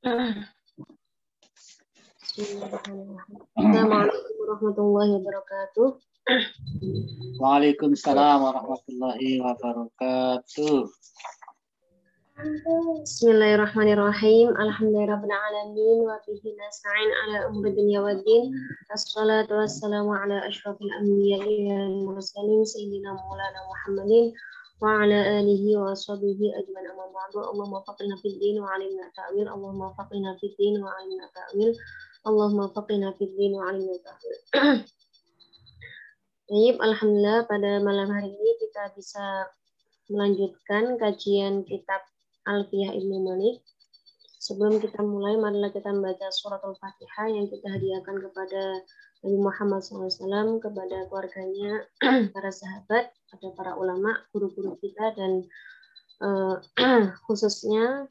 Bismillahirrahmanirrahim. Assalamualaikum warahmatullahi wabarakatuh. Waalaikumsalam warahmatullahi wabarakatuh. Bismillahirrahmanirrahim. Alhamdulillahirabbil alamin wa bihi nasta'in ala umuri dunya waddin. Wassalatu wassalamu ala asyrafil anbiya'i wal mursalin sayyidina Maulana Muhammadin wa ala alihi wa sahbihi ajmain, amma ba'du. Allahumma faqihna fid din wa 'allimna ta'wil. Allahumma faqihna fid din wa 'allimna ta'wil. Allahumma faqihna fid din wa 'allimna ta'wil. Baik, alhamdulillah pada malam hari ini kita bisa melanjutkan kajian kitab Alfiyah Ibnu Malik. Sebelum kita mulai, marilah kita membaca surat Al-Fatihah yang kita hadiahkan kepada Nabi Muhammad SAW, kepada keluarganya, para sahabat, pada para ulama, guru-guru kita, dan khususnya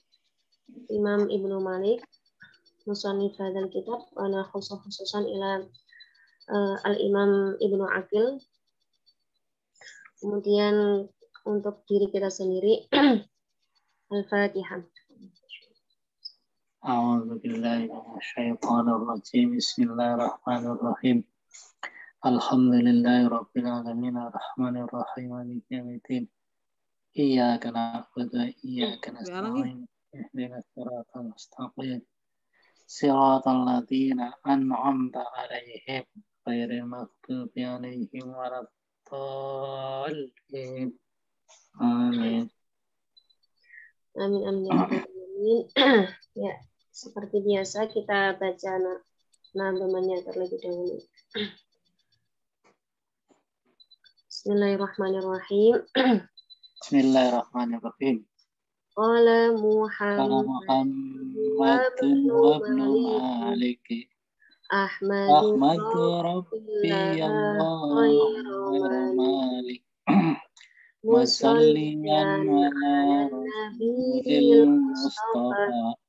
Imam Ibnu Malik, musannif hadzal kitab, wa khususan ila Al-Imam Ibnu Aqil. Kemudian untuk diri kita sendiri, Al-Fatihah. A'udzu billahi minasyaitonir rajim. Bismillahirrahmanirrahim. Alhamdulillahirabbil alamin arrahmanir rahim maliki yaumiddin. Iyyaka na'budu wa iyyaka nasta'in. Ihdinas siratal mustaqim. Siratal ladzina an'amta 'alaihim ghairil maghdubi 'alaihim waladdallin. Amin. Amin amin ya rabbal alamin. Ya, seperti biasa kita baca nazamannya terlebih dahulu. Bismillahirrahmanirrahim. Bismillahirrahmanirrahim. Qala Muhammadun wa ibnu Malik Ahmadu Rabbi Allah Malik Musalliman ala Nabiil Mustafa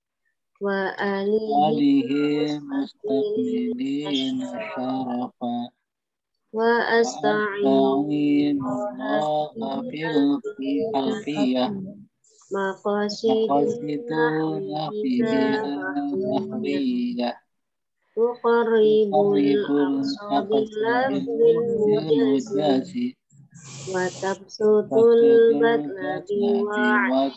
wa alihi mustaqbilin syarafa wa asta'in Allah bil alfiyah maqasidun nahwiyah tuqarribul aqsabil lafzil mujazi wa tabsutul batlabi wa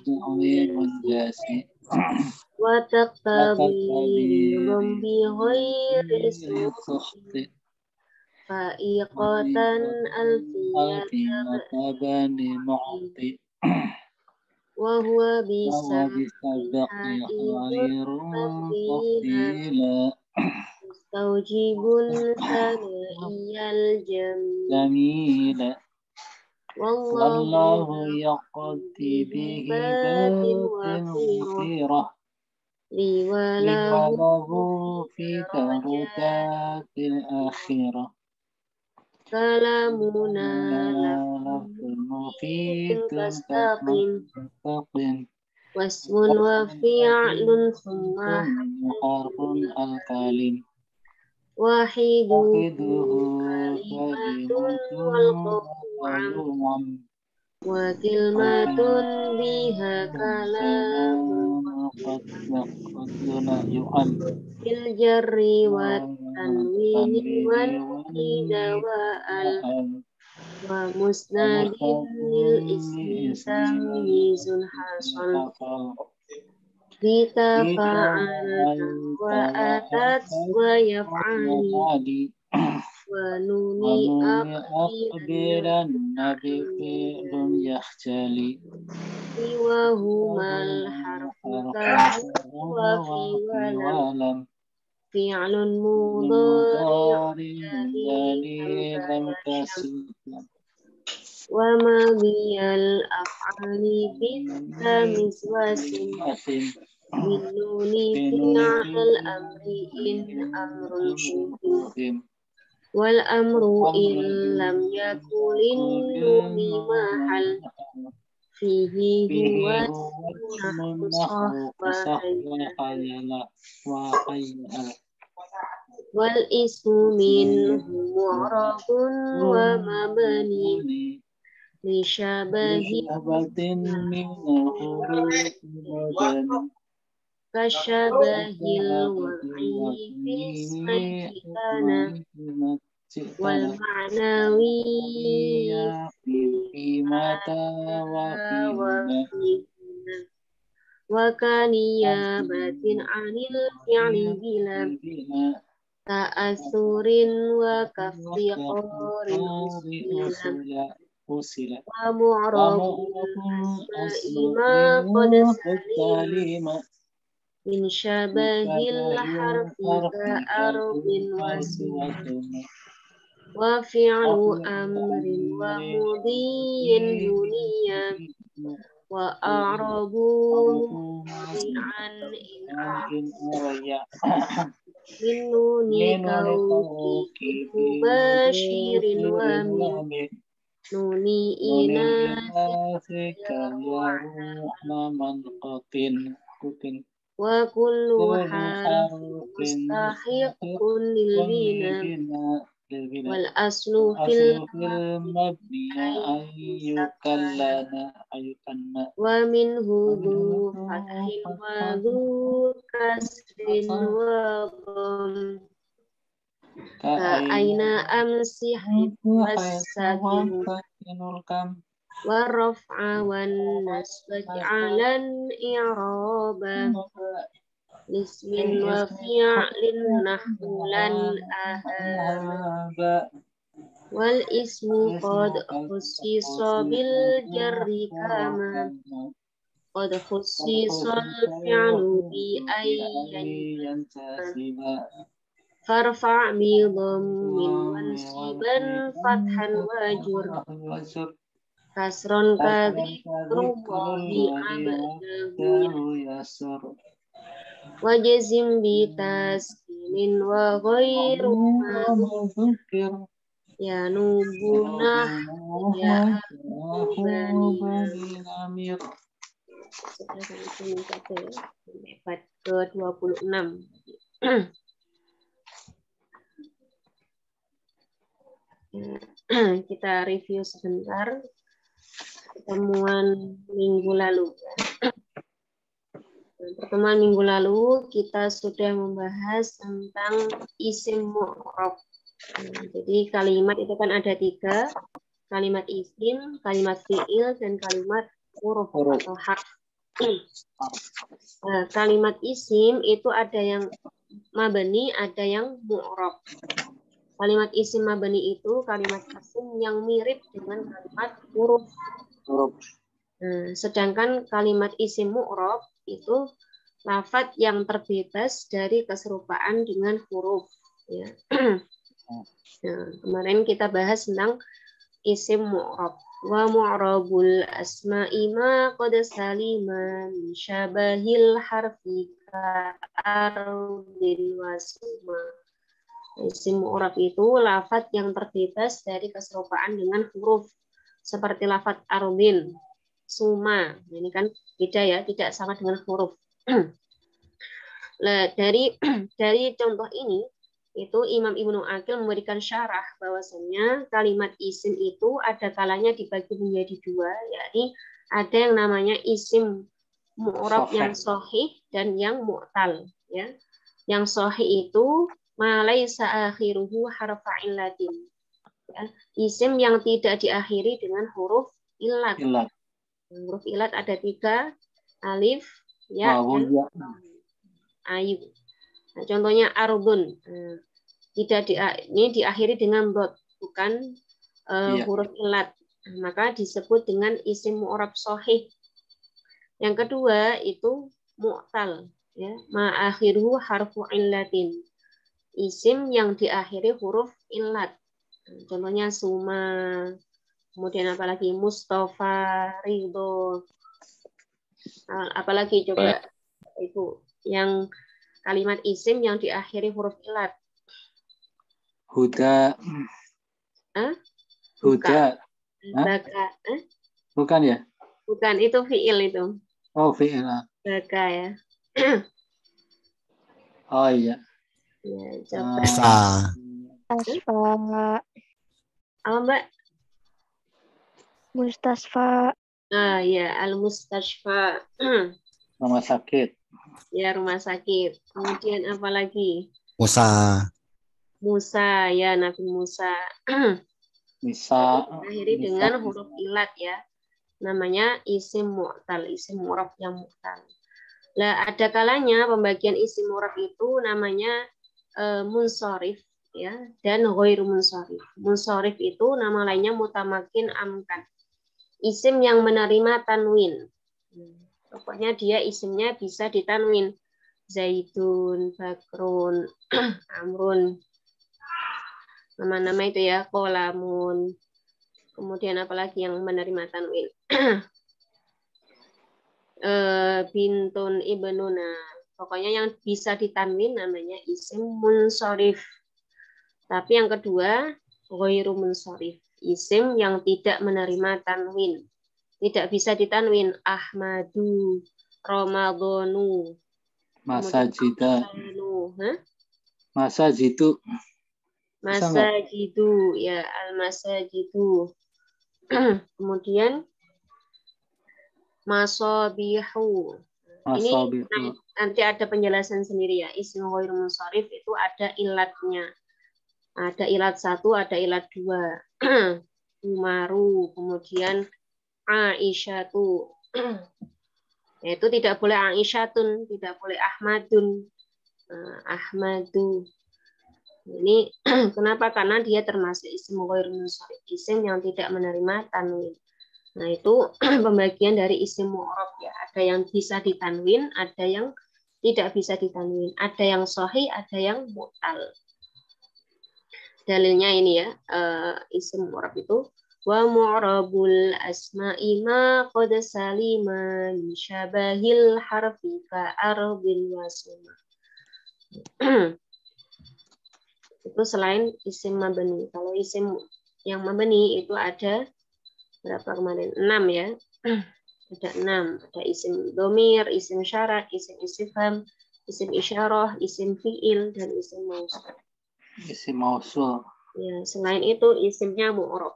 wa taqtabi rombi ghairi sukhti fa iqatan alfiyatan mu'ti wa huwa bisa ghairun taujibun sana'iyal jamila wallahu yaqdi bihi batin wafirah liwalahu fi darajatil akhirah kalamuna mufidun tastaqim mustaqim wasmun wa fi'lun summa harfun al-kalim wahiduhu kalimatun wal qawm wa kilmatun biha kalamu bil jarri wa tanwini wan nida wa al wa musnadin lil ismi tamyizun hasan bitafa'alatan wa atat wa yaf'ali wa nuni aqbilan nabi fi'lun yakhjali wa humal harfu wa fi walam fi'lun mudhari'un lam tasib wa madiyal af'ali bitamis wasin min nuni fi'al amri in amrun muhim wal amru in lam yakulin nuni mahal fihi huwa wal ismu minhu mu'rabun wa mabni li syabahi min huruf kasyabahil wa'i fismati kana wal ma'nawi في متى وفي wa kaniyabatin anil fi'li bila ta'asurin wa kafri qorin أصل wa mu'rabul asma'i ma qad salima min syabahil harfi ka arbin wa suma wa fi'lu amrin wa mudhiyin buniya wa a'rabu mudhi'an in أريا min nuni kauki mubashirin wa min nuni inasik يروحنا منقطن wa kullu كل harfin حرف mustahiqun lil bina للبناء wal aslu fil الأصل في المبني أن يكن wa minhu dhu fathin wa dhu kasrin wa dham ka aina amsih wasakinu wa raf'a wan nasba ja'alan i'raba lismin wa fi'lin nahwulan ahaba wal ismu qad khussisa bil jarri kama qad khussisa al fi'lu bi ayyan farfa' bi dhammin wansiban fathan wajur kasron kadhikrullahi abdahu wajazim bi taskinin wa ghairu مذكر ya nubunah ya أمير Debat ke-26. Kita review sebentar pertemuan minggu lalu. Pertemuan minggu lalu kita sudah membahas tentang isim mu'rab. Jadi kalimat itu kan ada 3, kalimat isim, kalimat fi'il, dan kalimat huruf atau harf. Kalimat isim itu ada yang mabani, ada yang mu'rab. Kalimat isim mabani itu kalimat isim yang mirip dengan kalimat huruf. Sedangkan kalimat isim mu'rab itu lafadz yang terbebas dari keserupaan dengan huruf. Ya. Nah, kemarin kita bahas tentang isim mu'rab. Wa mu'rabul asma'i ma qad salima min syabahil harfi ka'arbin wa suma. Isim mu'rab itu lafadz yang terbebas dari keserupaan dengan huruf. Seperti lafadz arbin, suma. Ini kan beda ya, tidak sama dengan huruf. Nah, dari contoh ini, itu Imam Ibnu Aqil memberikan syarah bahwasannya kalimat isim itu ada kalanya dibagi menjadi 2, yakni ada yang namanya isim mu'rab yang sahih dan yang mu'tal, ya. Yang sahih itu ma laisa akhiruhu harfa illatin. Ya. Isim yang tidak diakhiri dengan huruf illat. Huruf illat ada 3, alif, ya, dan ayub. Nah, contohnya arbun. Ini diakhiri dengan dot, bukan huruf illat. Maka disebut dengan isim mu'rab sahih. Yang kedua itu mu'tal, ya, ma akhiruhu harfu illatin. Isim yang diakhiri huruf illat. Contohnya suma, kemudian apalagi Mustafa, Ridho. Apalagi coba Ibu yang kalimat isim yang diakhiri huruf illat. Huda. Huda. Baka. Bukan ya? Bukan, itu fi'il itu. Oh, fi'il. Baka ya. Oh iya. Ya, coba. Mustasfa. Apa, Mbak? Mustasfa. Ya, al-mustasfa. Rumah sakit. Ya, rumah sakit. Kemudian apa lagi? Musa. Musa, ya Nabi Musa. Bisa. Diakhiri dengan huruf ilat ya. Namanya isim mu'tal, isim mu'rab yang mu'tal. Nah, ada kalanya pembagian isim mu'rab itu namanya munsharif ya dan ghairu munsharif. Munsharif itu nama lainnya mutamakin amkan. Isim yang menerima tanwin. Pokoknya dia isimnya bisa ditanwin. Zaidun, Bakrun, Amrun. Nama-nama itu ya, Qolamun. Kemudian apalagi yang menerima tanwin? Bintun ibnuna. Pokoknya yang bisa ditanwin namanya isim munsharif. Tapi yang kedua, ghairu munsharif. Isim yang tidak menerima tanwin. Tidak bisa ditanwin. Ahmadu, Ramadhanu. Masajida. Hah? Masajidu. Masajidu, ya al-masajidu. Kemudian masobihu. Ini nanti ada penjelasan sendiri ya. Isim ghairu munsharif itu ada ilatnya. Ada ilat 1, ada ilat 2. Umaru, kemudian Aisyatu. Itu tidak boleh Aisyatun, tidak boleh Ahmadun. Ahmadu. Ini kenapa? Karena dia termasuk isim ghairu munsharif, isim yang tidak menerima tanwin. Nah, itu pembagian dari isim mu'rab ya. Ada yang bisa ditanwin, ada yang tidak bisa ditanwin. Ada yang sahih, ada yang mu'tal. Dalilnya ini ya, isim mu'rab itu wa mu'rabul asma'i ma qad salima min syabahil harfi ka ardin wa suma. Itu selain isim mabni. Kalau isim yang mabni itu ada berapa kemarin? 6 ya. Ada 6. Ada isim domir, isim syarat, isim istifham, isim isyarah, isim fi'il, dan isim mausul. Isim mausul. Ya, selain itu isimnya mu'rab.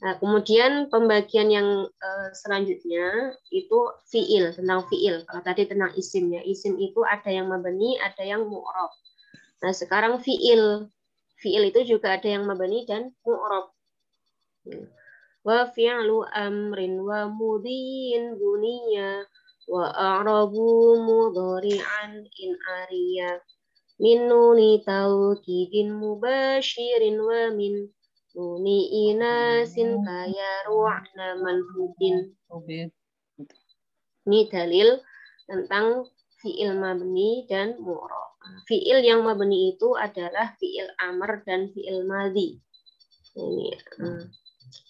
Nah, kemudian pembagian yang selanjutnya itu fi'il, tentang fi'il. Kalau tadi tentang isimnya. Isim itu ada yang mabni, ada yang mu'rab. Nah, sekarang fi'il. Fi'il itu juga ada yang mabni dan mu'rab. Wa fi'lu amrin wa mudhiyin buniya wa a'rabu mudhari'an in ariya min nuni taukidin mubashirin wa min nuni inasin kaya ru'na manfudin. Ini dalil tentang fi'il mabni dan mu'rab. Fi'il yang mabni itu adalah fi'il amr dan fi'il madhi. Ini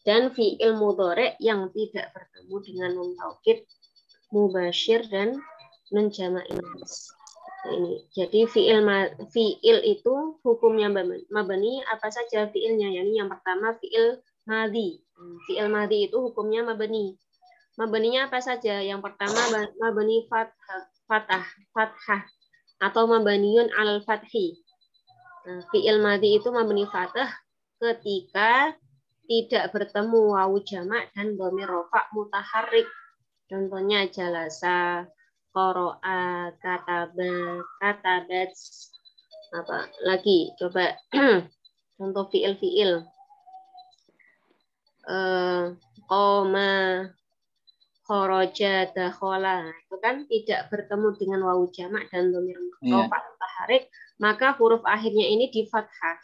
dan fi'il mudhari' yang tidak bertemu dengan nun taukid, mubashir dan nun jama'in. Ini. Jadi fi'il itu hukumnya mabni apa saja fi'ilnya. Yani yang pertama fi'il madhi. Fi'il madhi itu hukumnya mabni. Mabninya apa saja? Yang pertama mabni fathah atau mabniun al fathi. Fi'il madhi itu mabni fathah ketika tidak bertemu wawu jamak dan dhamir rafa' mutaharrik. Contohnya jalasa, qara'a, kataba, katabat. Apa lagi? Coba contoh fi'il. Qoma, kharaja, dakhala. Itu kan tidak bertemu dengan wawu jamak dan dhamir rafa' mutaharrik, maka huruf akhirnya ini di fathah.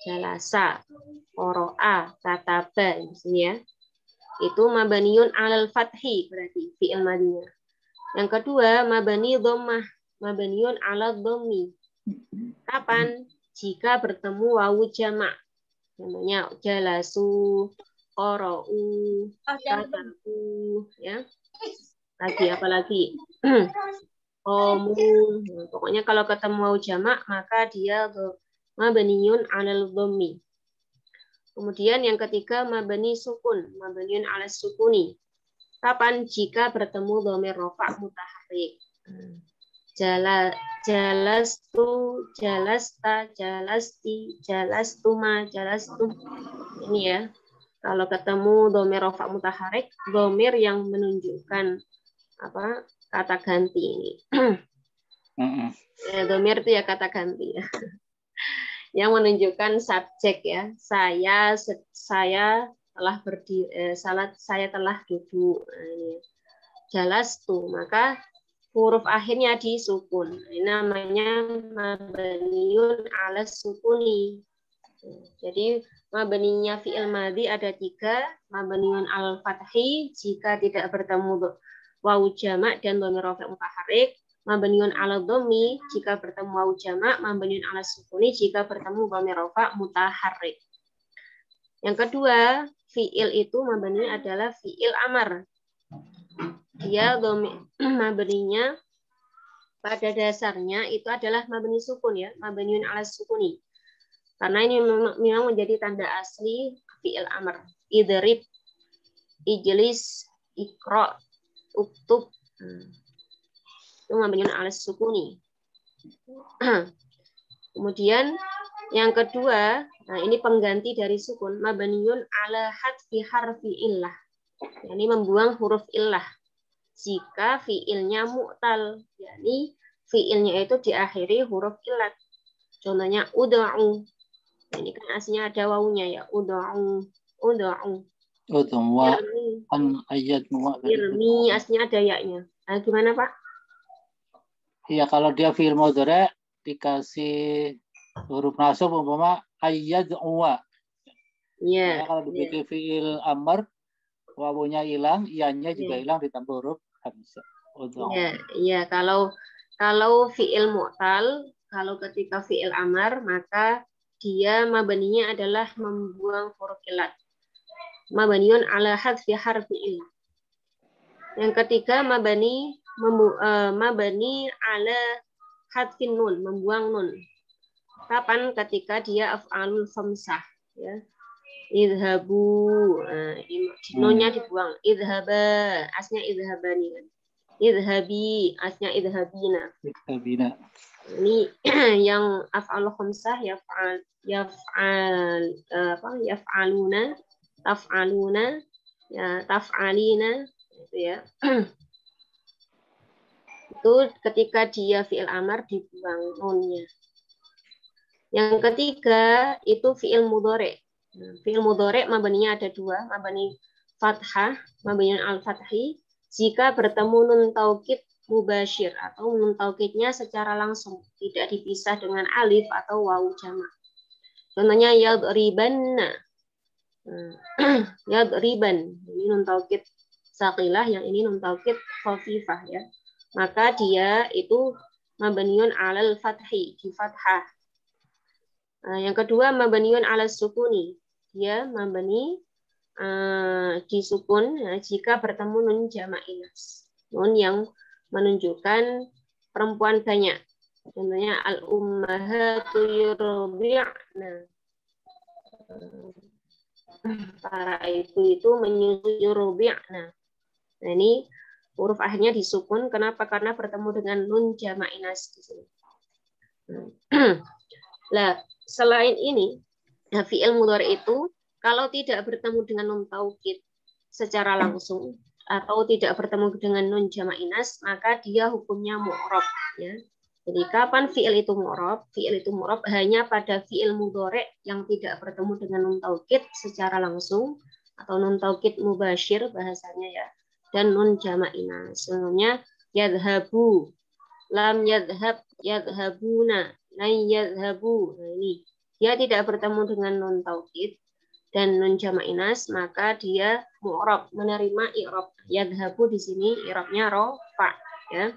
Jalasa, qara'a, kataba di sini ya. Itu mabniun alal fathi berarti fi'il madhinya. Yang kedua mabni dhammah, mabniun alal dhammi. Kapan? Jika bertemu wawu jamak. Contohnya jalasu, qara'u, katabu ya. Lagi apa lagi? Qamu. Pokoknya kalau ketemu wawu jamak maka dia mabniun alal dhammi. Kemudian yang ketiga mabni sukun, mabniun ala sukuni. Kapan? Jika bertemu dhamir rafa' mutaharrik. Jalastu, jalasta, jalasti, jalastuma, jalastum. Ini ya. Kalau ketemu dhamir rafa' mutaharrik, dhamir yang menunjukkan apa? kata ganti ini. Domir itu ya kata ganti ya. Yang menunjukkan subjek ya. Saya telah berdiri, saya telah duduk. Nah, ini. Jalastu, maka huruf akhirnya disukun. Ini namanya mabniun ala sukuni. Jadi mabninya fi'il madhi ada 3, mabniun al fathi jika tidak bertemu wawu jamak dan dhamir rafi' mutaharrik, mabniun ala dhammi jika bertemu wawu jamak, mabniun ala sukuni jika bertemu dhamir rafi' mutaharrik. Yang kedua, fi'il itu mabni adalah fi'il amar. Dia mabninya pada dasarnya itu adalah mabni sukun ya, mabniun ala sukuni. Karena ini memang menjadi tanda asli fi'il amr. Idrib, ijlis, ikra, uktub. Itu mabniun ala sukuni. Kemudian yang kedua, nah ini pengganti dari sukun, mabniun ala hadfi harfi illah. Ini membuang huruf illah. Jika fiilnya mu'tal, yakni fiilnya itu diakhiri huruf ilat. Contohnya uda'u. Ini kan aslinya ada wawunya ya, uda'u. Irmi aslinya ada ya-nya. Nah, gimana Pak? Iya, kalau dia fi'il mudhari dikasih huruf nasab umpama ayyad'uwa. Iya. Kalau dibikin fi'il amr wawunya hilang, ianya juga hilang ditambah huruf hamzah. Iya, kalau fi'il mu'tal, kalau ketika fi'il amar, maka dia mabaninya adalah membuang huruf ilat. Mabaniun ala hadfi harfi illah. Yang ketiga, mabani ala hadfin nun, membuang nun. Kapan? Ketika dia af'alul khamsah. Ya. Idhabu, nunnya dibuang. Idhaba, asnya idhabani kan. Idhabi, asnya idhabina. Ini yang af'al khamsah yaf'aluna, taf'aluna, ya taf'alina itu ya. Itu ketika dia fi'il amar dibuang nunnya. Yang ketiga itu fi'il mudhari'. Fi'il mudhari' mabninya ada 2, mabni fathah, mabni al-fathi. Jika bertemu nun taukid mubashir atau nun taukidnya secara langsung, tidak dipisah dengan alif atau wawu jamak. Contohnya yadribanna. Yadriban, ini nun taukid saqilah, yang ini nun taukid khafifah ya. Maka dia itu mabniun alal fathi, di fathah. Yang kedua mabniun ala sukuni. Dia mabni disukun jika bertemu nun jamak inas. Nun yang menunjukkan perempuan banyak. Contohnya al-ummahatu yurdi'na. Para ibu itu menyusui yurdi'na. Nah, ini huruf akhirnya disukun. Kenapa? Karena bertemu dengan nun jamak inas di sini. Nah, selain ini, fi'il mudhari itu kalau tidak bertemu dengan nun taukid secara langsung atau tidak bertemu dengan nun jamak inas, maka dia hukumnya mu'rab ya. Jadi kapan fi'il itu mu'rab? Fi'il itu mu'rab hanya pada fi'il mudhari yang tidak bertemu dengan nun taukid secara langsung atau nun taukid mubashir bahasanya ya. Dan nun jamak inas. Contohnya yadhabu, lam yadhab, yadhabuna, lan yadhabu. Nah, ini dia tidak bertemu dengan nun taukid dan nun jamak inas, maka dia mu'rab, menerima i'rab. Yadhabu di sini i'rabnya rafa ya.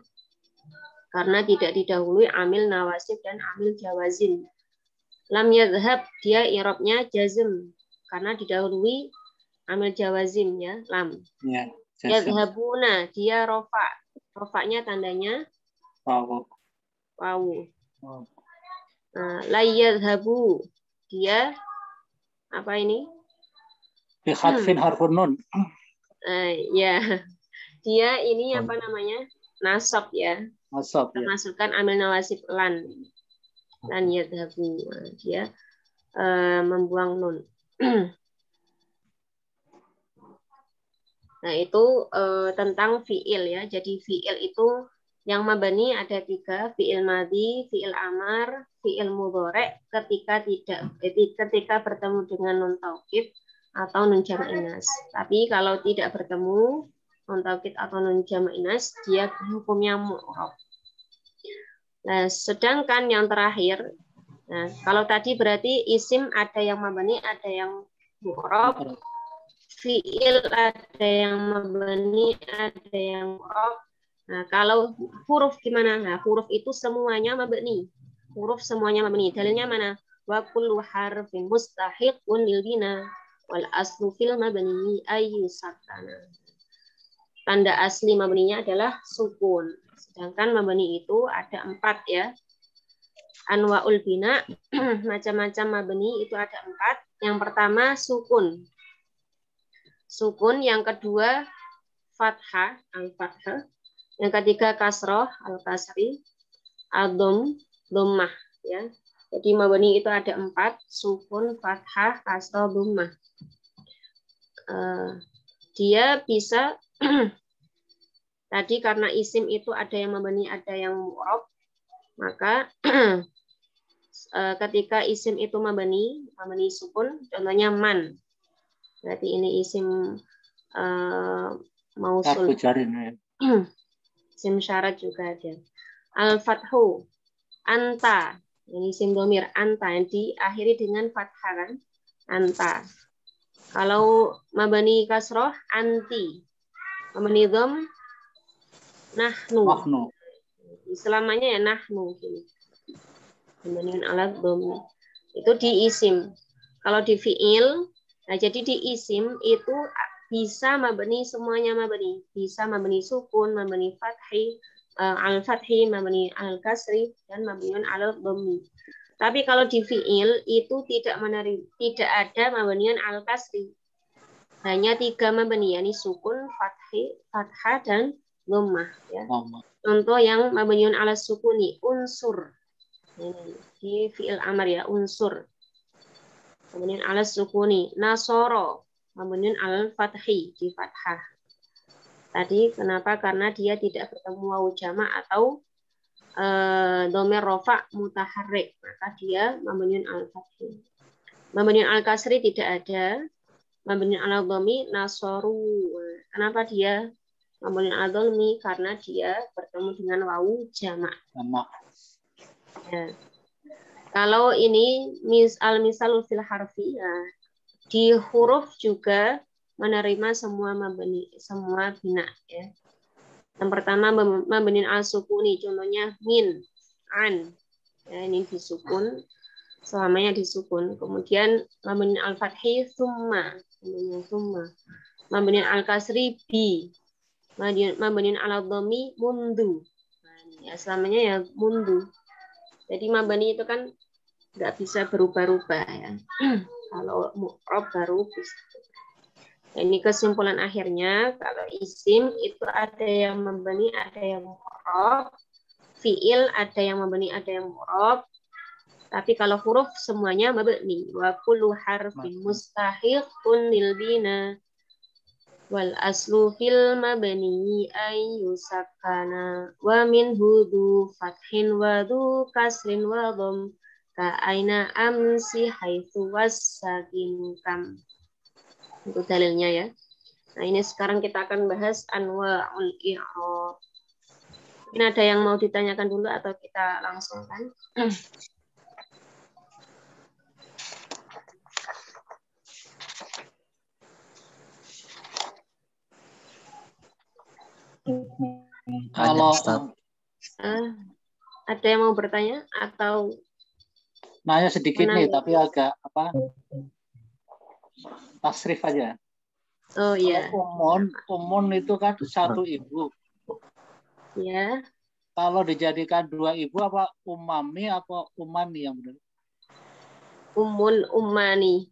Karena tidak didahului amil nawasib dan amil jawazim. Lam yadhab dia i'rabnya jazm karena didahului amil jawazim ya, lam. Ya, yadhabuna dia rafa. Rafanya tandanya wawu. La yadhabu dia apa ini? Bihadfin harfun nun. Ya, dia ini apa namanya? Nasab ya. Nasab ya. Masukkan amil nawasib lan yadhabu. Dia membuang nun. Nah, itu tentang fiil ya. Jadi fiil itu yang mabani ada 3, fiil madhi, fiil amar, fiil mudhari ketika bertemu dengan nun taukid atau nun jama' inas. Tapi kalau tidak bertemu nun taukid atau nun jama' inas, dia hukumnya mu'rab. Nah, sedangkan yang terakhir, nah, kalau tadi berarti isim ada yang mabani, ada yang mu'rab, fiil ada yang mabani, ada yang mu'rab. Nah, kalau huruf gimana? Nah, huruf itu semuanya mabni. Huruf semuanya mabni. Dalilnya mana? Wa kullu harfin mustahiqun lil bina wal aslu fil mabni ayyusakkana. Tanda asli mabninya adalah sukun. Sedangkan mabni itu ada 4 ya. Anwaul bina, macam-macam mabni itu ada 4. Yang pertama sukun. Sukun, yang kedua fathah, al-fathah. Yang ketiga kasroh, al-kasri, al-dom, dhammah ya. Jadi mabni itu ada 4, sukun, fathah, kasroh, dhammah. Dia bisa tadi karena isim itu ada yang mabni, ada yang mu'rab, maka ketika isim itu mabni sukun, contohnya man. Berarti ini isim mausul. Isim syarat juga ada. Al-fathu, anta. Ini isim domir, anta. Yang diakhiri dengan fathah kan? Anta. Kalau mabani kasroh, anti. Mabani dhom, nahnu. Selamanya ya nahnu. Mabani alat dhom. Itu di isim. Kalau di fi'il, nah jadi di isim itu bisa mabni, semuanya mabni. Bisa mabni sukun, mabni fathi, al-fathi, mabni al-kasri, dan mabniun al-dhammi. Tapi kalau di fi'il itu tidak ada mabniun al-kasri. Hanya 3 mabni, yakni sukun, fathi, fathah, dan dhammah ya. Contoh yang mabniun al-sukuni, unsur. Ini di fi'il amar ya, unsur. Mabniun al-sukuni, nasoro. Mabniun al-fathi, di fathah. Tadi kenapa? Karena dia tidak bertemu wawu jama' atau dhamir rafa' mutaharrik, maka dia mabniun al-fathi. Mabniun al-kasri tidak ada. Mabniun al-dhammi nasoru. Kenapa dia mabniun al-dhammi? Karena dia bertemu dengan wawu jama'. Ya. Kalau ini al-misalul fil harfi, ya, di huruf juga menerima semua mabni, semua bina ya. Yang pertama mabni al-sukuni, contohnya min, an. Ya, ini disukun, selamanya disukun. Kemudian mabni al-fathi summa, mabni al-kasri bi, mabni al-dhammi mundu. Ya, selamanya ya mundu. Jadi mabni itu kan nggak bisa berubah-ubah ya. Kalau mu'rab baru bisa. Nah, ini kesimpulan akhirnya, kalau isim itu ada yang mabni, ada yang mu'rab. Fi'il ada yang mabni, ada yang mu'rab. Tapi kalau huruf semuanya mabni. Wa kullu harfin mustahiqun lil bina wal aslu fil mabni ayyusakkana wa min hudu fathin wa du kasrin wa dhom ka aina amsi haitsu wasakin kam. Itu dalilnya ya. Nah, ini sekarang kita akan bahas anwa'ul i'rab. Mungkin ada yang mau ditanyakan dulu atau kita langsung kan? Kalau ada yang mau bertanya atau nanya sedikit nih, tapi agak tasrif aja. Oh iya. Umun itu kan satu ibu. Ya. Kalau dijadikan 2 ibu apa umami apa umani yang benar? Umani.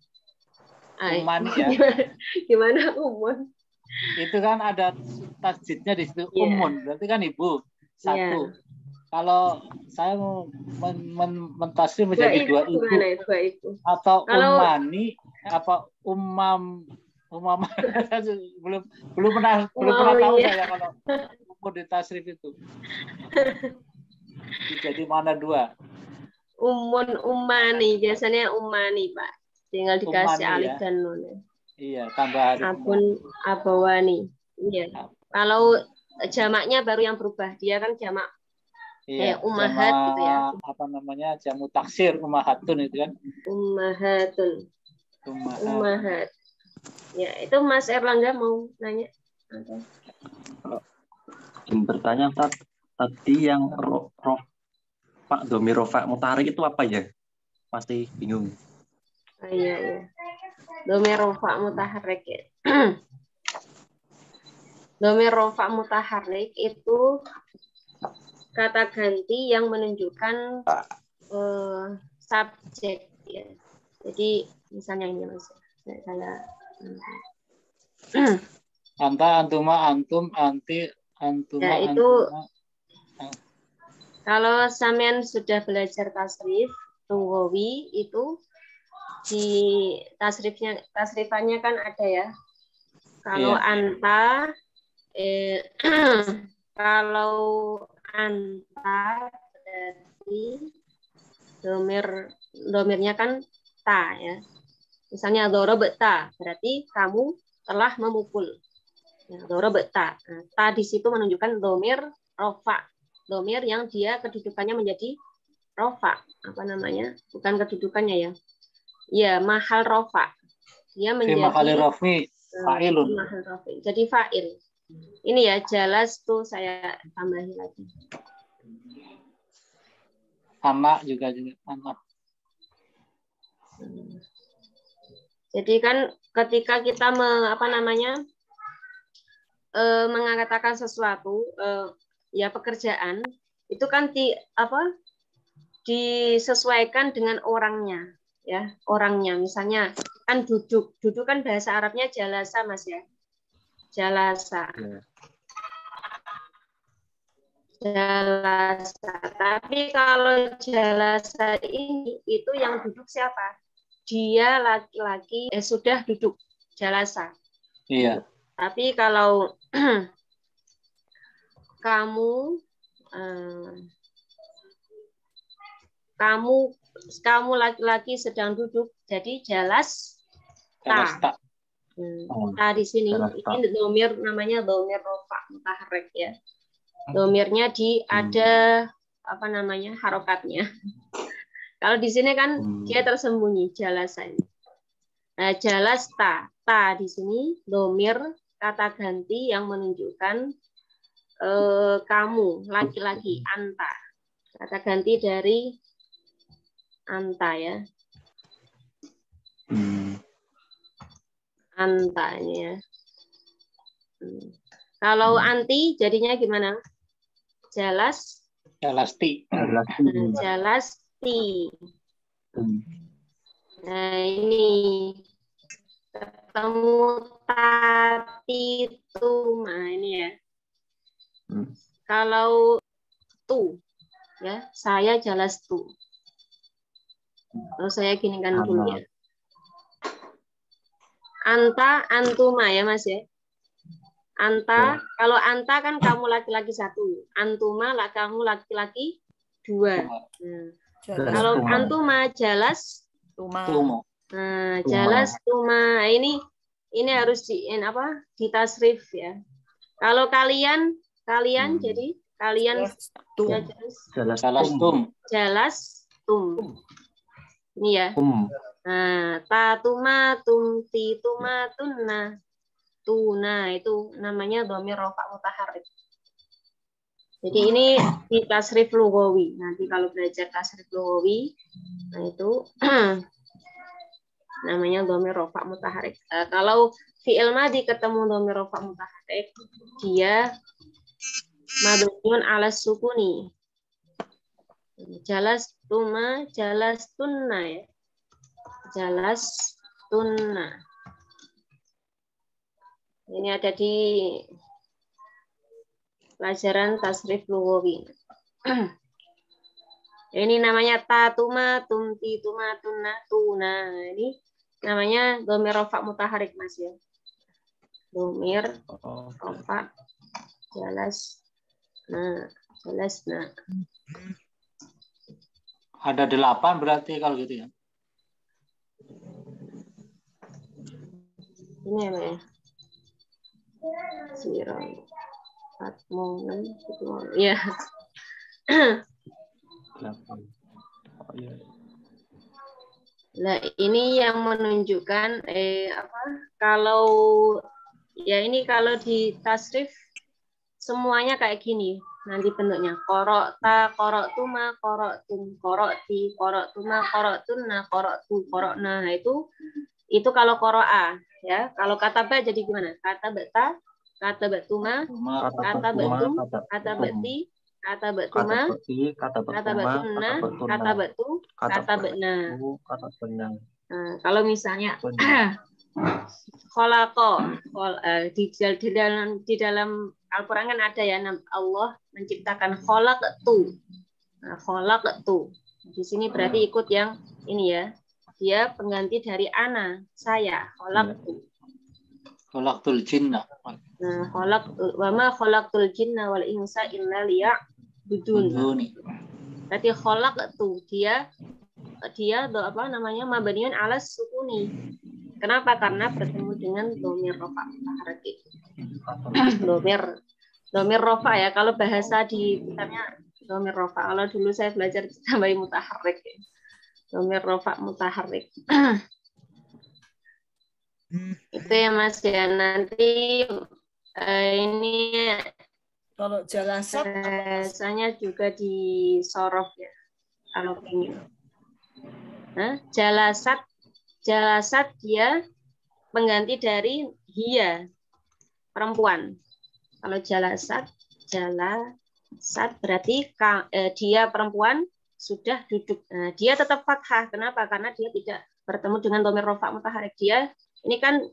Umani ya. Gimana umun? Itu kan ada tasjidnya di situ. Yeah. Umun berarti kan ibu satu. Yeah. Kalau saya mau mentasrif menjadi 2 ibu. Gimana, 2 ibu? Atau umani apa umam Umama belum belum pernah tahu Umawi. saya kalau umur di tasrif itu. Jadi mana dua? Umani, biasanya umani, Pak. Tinggal dikasih Umani alif ya. dan nun. Iya, tambah alif. Abun abawani. Iya. Kalau jamaknya baru yang berubah. Dia kan jamak Iya, kayak umahat gitu ya. apa namanya? Jamu taksir umahatun itu kan. Umahatun. Umahat. Umahat. Ya, itu Mas Erlangga mau nanya. Bertanya tadi yang Pak Domir Rofa Mutarik itu apa ya? Masih bingung. Oh, iya. Domir rofa mutaharrik ya. Domir rofa mutaharrik itu kata ganti yang menunjukkan subjek ya. Jadi misalnya ini Mas. Saya Anta, antuma, antum, anti, antuma, ya, itu antuma. Kalau sampean sudah belajar tasrif lughawi itu di tasrifannya kan ada ya. Kalau anta kalau anta berarti domirnya kan ta ya. Misalnya dorobta berarti kamu telah memukul. Ya, dorobta. Nah, ta di situ menunjukkan domir rofa. Domir yang dia kedudukannya menjadi rofa, apa namanya? Bukan kedudukannya ya. Ya, mahal rofa. Dia menjadi fa'ilun. Mahal rofi. Jadi fa'il. Ini ya, jelas tuh saya tambahin lagi. Anak juga anak. Jadi kan ketika kita mengatakan sesuatu ya pekerjaan itu kan disesuaikan dengan orangnya ya, orangnya. Misalnya kan duduk kan bahasa Arabnya jalasa Mas ya, jalasa. Jalasa. Tapi kalau jalasa ini itu yang duduk siapa? Dia laki-laki sudah duduk, jalasa. Iya. Tapi kalau kamu laki-laki sedang duduk, jadi jalas ta. Ta di sini ini domir, namanya domir rofa mutaharrik ya. Domirnya ada apa namanya harokatnya. Kalau di sini kan dia tersembunyi jalasan. Nah, jalas ta di sini domir kata ganti yang menunjukkan kamu laki-laki, anta. Kata ganti dari anta ya. Antanya. Kalau anti jadinya gimana? Jalasti. Jalasti. Nah, ini ketemu tati tu. Nah, ini ya. Kalau tu ya, saya jalas tu. Terus saya ginikan dulu ya. Anta, antuma ya Mas ya. Anta, kalau anta kan kamu laki-laki satu, antuma lah kamu laki-laki dua. Kalau antuma jalas tuma. Nah, jalas tuma. Ini harus ditasrif ya. Kalau kalian jadi kalian jalas tum. Ini ya. Nah, tatuma tumti tuma tunna. Tuna itu namanya dhamir rofa mutaharrik. Jadi ini di tasrif lughawi. Nanti kalau belajar tasrif lughawi, nah itu namanya dhamir rofa mutaharrik. Kalau fi'il madhi ketemu dhamir rofa mutaharrik, dia mabniun ala sukuni. Jalas tuma, jalas tunna ya. Jalas tunna. Ini ada di pelajaran tasrif lughawi. Ini namanya tatuma, tumti, tuma, tunna, tuna. Ini namanya dhamir rofa mutaharrik Mas ya. domir, Oh, rofa, jelas. Nah, jelas. Nah, Ada 8 berarti kalau gitu ya. ini apa ya? 0, 4, 6, ya. oh, iya. Nah, ini yang menunjukkan kalau ya ini kalau di tasrif semuanya kayak gini. Nanti bentuknya korokta, koroktuma, koroktum, korokti, koroktuma, koroktuna, koroktu, korokna. Nah, itu kalau koroa ya. Kalau kata ba jadi gimana? Kata beta, kata betuma, kata betum, kata beti, kata betuma, kata betuna, kata betu, kata betna. Nah, kalau misalnya kholaqo di dalam Al-Qur'an kan ada ya, Allah menciptakan kholaqtu. Nah, kholaqtu. Di sini berarti ikut yang ini ya. Dia pengganti dari ana, saya, kholaqtu. Khalaqtul jinna. Nah, wa ma khalaqtul jinna wal insa illa liya'budun. Berarti kholaqtu dia apa namanya mabniun alas sukuni. Kenapa? Karena bertemu dengan domir rofa mutaharrik. Domir rofa ya. Kalau bahasa di kitabnya domir rofa. Kalau dulu saya belajar tambahin mutaharrik. Domir rofa mutaharrik. Itu ya Mas ya. Nanti ini kalau jalasat bahasanya juga di sorof ya. Kalau ingin. Jalasat dia pengganti dari hiya, perempuan. Kalau jalasat berarti dia perempuan sudah duduk. Nah, dia tetap fathah. Kenapa? Karena dia tidak bertemu dengan domir rofa mutaharrik. Dia ini kan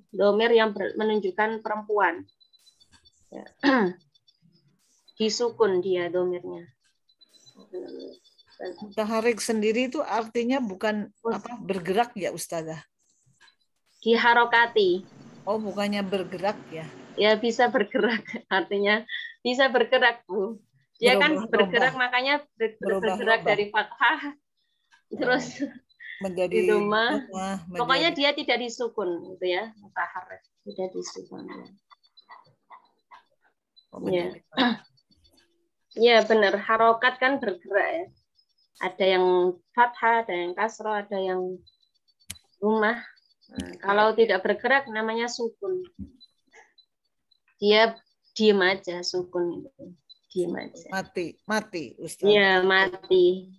domir yang menunjukkan perempuan. Ya. Disukun dia domirnya. Mutaharrik sendiri itu artinya bukan bergerak ya Ustazah? Diharokati. Oh, bukannya bergerak ya? Ya bisa bergerak, artinya bisa bergerak Bu. Dia kan bergerak makanya bergerak dari fathah terus menjadi pokoknya dia tidak disukun gitu ya, mutaharrik tidak disukun. Ya. Ya benar, harokat kan bergerak ya. Ada yang fathah, ada yang kasroh, ada yang rumah. Nah, kalau tidak bergerak namanya sukun. Dia diem aja, sukun itu. Diem aja. Mati, Ustaz. Iya, mati.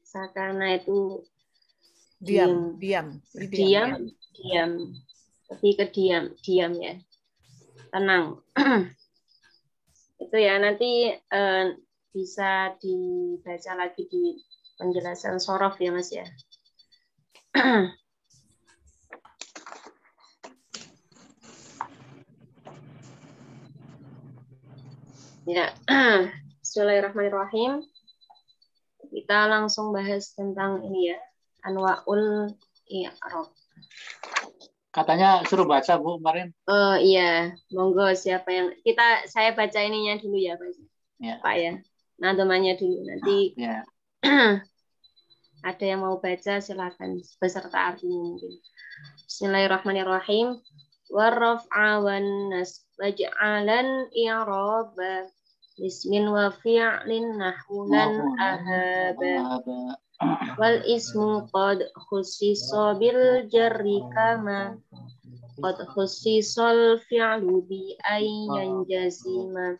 Sakana itu diam. Lebih ke diam ya. Tenang. Itu ya, nanti bisa dibaca lagi di penjelasan sorof ya Mas ya. Ya, Bismillahirrahmanirrahim. Kita langsung bahas tentang ini ya, anwaul i'rab. Katanya suruh baca Bu kemarin. Oh iya, monggo siapa yang saya baca ininya dulu ya Pak. Ya. Pak ya. Nah, temannya dulu nanti. Ya. Ada yang mau baca silakan beserta artinya mungkin. Bismillahirrahmanirrahim. Warraf'a wan nasb waj'alan i'raba ismin wa fi'lin nahwulan ahaba wal ismu qad khussisa bil jarri kama qad khussisal fi'lu bi ayyan jazima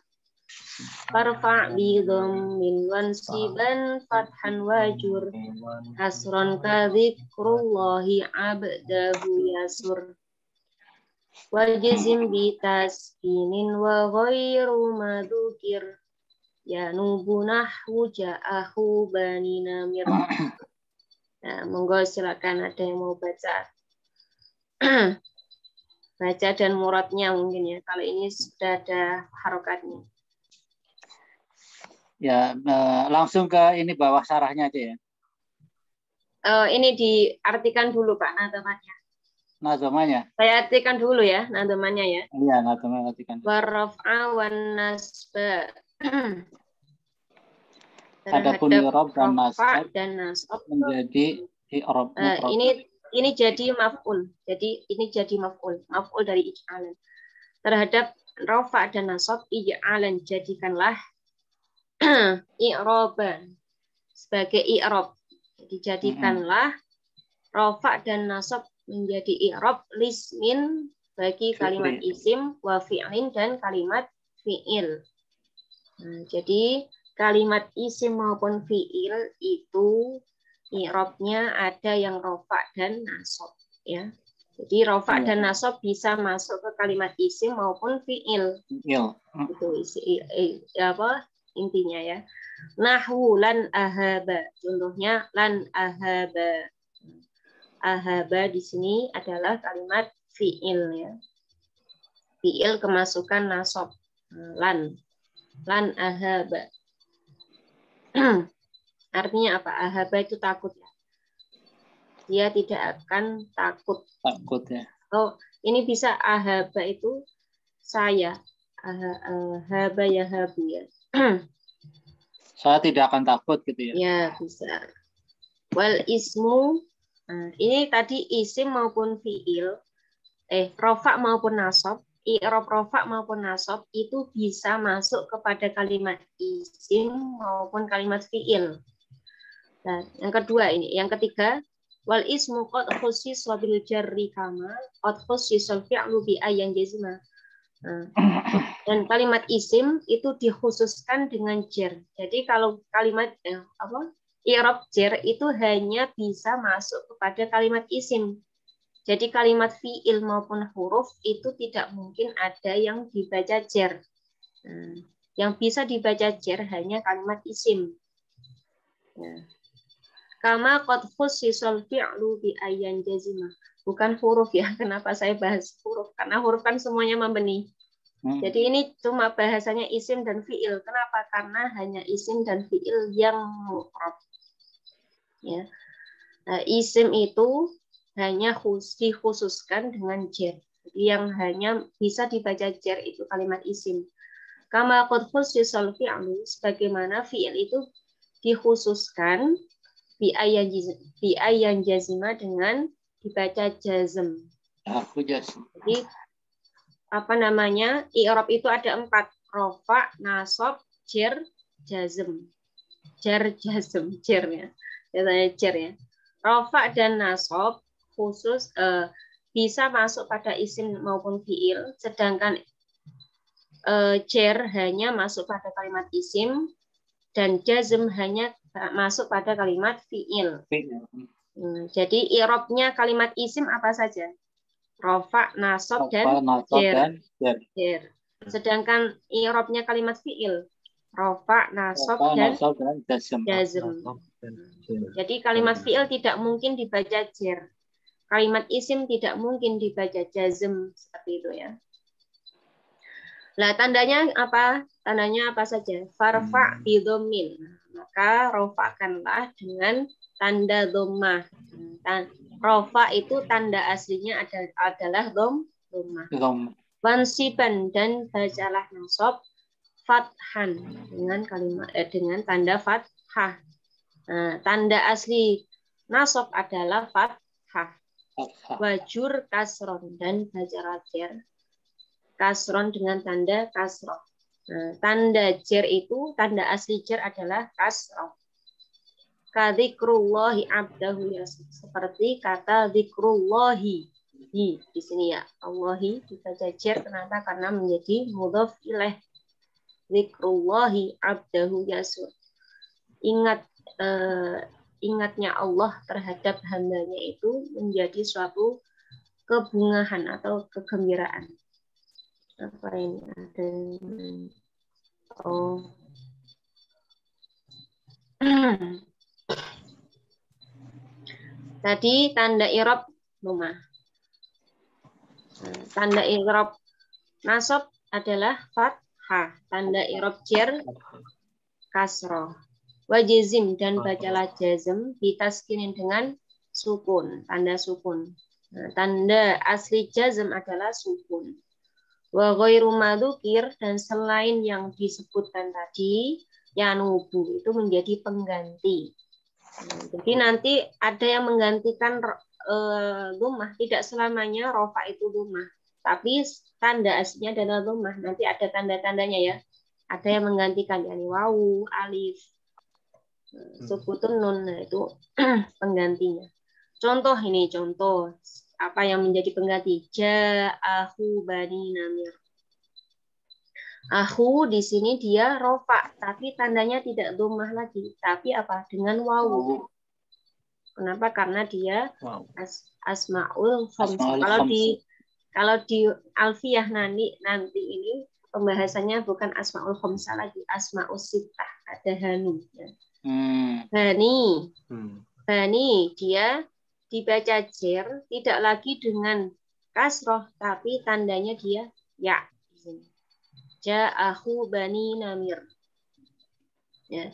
farfa' bi dhammin wansiban fathan wajur kasron ka dzikrullahi abdahu yasur wajizim bi taskinin wa ghairu madukir ya nubu nahwu ja'ahu bani namir. Nah, monggo silakan ada yang mau baca. Baca dan muradnya mungkin ya. Kalau ini sudah ada harokatnya. Ya, langsung ke ini bawah sarahnya aja ya. Ini diartikan dulu Pak nadamanya. nazamanya. Saya artikan dulu ya nazamannya ya. Iya, nazamanya artikan. Waraf'a wan nasba. Adapun i'rab dan nasab dan nasab menjadi i'rab ini jadi maf'ul. Jadi ini jadi maf'ul. Maf'ul dari ij'alan. Terhadap rafa dan nasab ij'alan jadikanlah i'raban sebagai i'rab. Jadi jadikanlah rafa dan nasab menjadi i'rab lismin bagi kalimat isim wa fi'lin dan kalimat fi'il. Nah, jadi kalimat isim maupun fi'il itu i'rabnya ada yang rafa dan nasab ya. Jadi rafa dan nasab bisa masuk ke kalimat isim maupun fi'il. Itu apa intinya ya. Nahwu lan ahaba. Contohnya lan ahaba. Ahaba di sini adalah kalimat fi'il ya. Fi'il kemasukan nasab. Lan ahaba. Artinya apa? Ahaba itu takut ya. Dia tidak akan takut. Takut ya. Oh, ini bisa ahaba itu saya. Ahaba ya habu ya. Saya tidak akan takut gitu ya. Ya, bisa. Wal ismu ini tadi isim maupun fi'il rofa maupun nasab, i'rab rofa maupun nasab itu bisa masuk kepada kalimat isim maupun kalimat fi'il. Nah, yang kedua ini, yang ketiga, wal ismu qad khussisa bil jarri kama qad khussisa fi'lu bi ayyan jazma. Dan kalimat isim itu dikhususkan dengan jar. Jadi kalau kalimat i'rab jar itu hanya bisa masuk kepada kalimat isim. Jadi kalimat fi'il maupun huruf itu tidak mungkin ada yang dibaca jar. Yang bisa dibaca jar hanya kalimat isim. Kama qad khussisal fi'lu bi ayyan jazimah. Bukan huruf ya. Kenapa saya bahas huruf? Karena huruf kan semuanya membenih. Jadi ini cuma bahasanya isim dan fi'il. Kenapa? Karena hanya isim dan fi'il yang mu'rab. Ya. Nah, isim itu hanya dikhususkan dengan jar. Jadi yang hanya bisa dibaca jar itu kalimat isim. Kama qad khussisal fi'lu, sebagaimana fi'il itu dikhususkan bi ayyan jazima dengan dibaca jazm. Jadi apa namanya? I'rab itu ada 4, rafa, nasab, jar, jazm. Jar, jazm, jar ya. Biasanya jar ya. Rafa dan nasab khusus bisa masuk pada isim maupun fi'il, sedangkan jar hanya masuk pada kalimat isim dan jazm hanya masuk pada kalimat fi'il. Jadi i'rabnya kalimat isim apa saja? Rafa, nasab, dan jar. Sedangkan i'rabnya kalimat fi'il rafa, nasab, dan jazm. Jadi kalimat fi'il tidak mungkin dibaca jar. Kalimat isim tidak mungkin dibaca jazm, seperti itu ya. Nah, tandanya apa? Tandanya apa saja? Farfa bidhomin. Maka rofakanlah dengan tanda dhammah. Rofa itu tanda aslinya adalah dhammah. Wansiban dan bacalah nasab fathan dengan kalimat dengan tanda fathah. Nah, tanda asli nasab adalah fathah. Wajur kasron dan bacalah jar kasron dengan tanda kasroh. Nah, tanda jar itu tanda asli jar adalah kasroh. Kadzikrullahi abdahu ya, seperti kata zikrullahi di sini ya. Allahi dibaca jar, kenapa? Karena menjadi mudhof ilaih. Zikrullahi abdahu yasur. Ingatnya Allah terhadap hambanya itu menjadi suatu kebungahan atau kegembiraan. Apa ini ada? Oh. Tadi tanda i'rab dhammah. Tanda i'rab nasab adalah fathah. Tanda i'rab jar kasroh. Wajazim dan bacalah jazm ditaskinin dengan sukun, tanda sukun. Nah, tanda asli jazm adalah sukun. Wa ghairu madzukir, dan selain yang disebutkan tadi, yanubu itu menjadi pengganti. Nah, jadi nanti ada yang menggantikan dhammah, tidak selamanya rofa itu dhammah, tapi tanda aslinya adalah dhammah. Nanti ada tanda-tandanya ya. Ada yang menggantikan yakni wawu, alif, sukutun nun, nah itu penggantinya. Contoh ini contoh apa yang menjadi pengganti. Ja'ahu bani namir. Ahu di sini dia rofa, tapi tandanya tidak dhammah lagi, tapi apa? Dengan wawu. Kenapa? Karena dia asmaul khamsah. Kalau di alfiyah nanti ini pembahasannya bukan asmaul khamsah lagi, asmaul sittah, ada hani. Ya. Bani dia dibaca jer, tidak lagi dengan kasroh, tapi tandanya dia ya. Ja'ahu bani namir. Ya.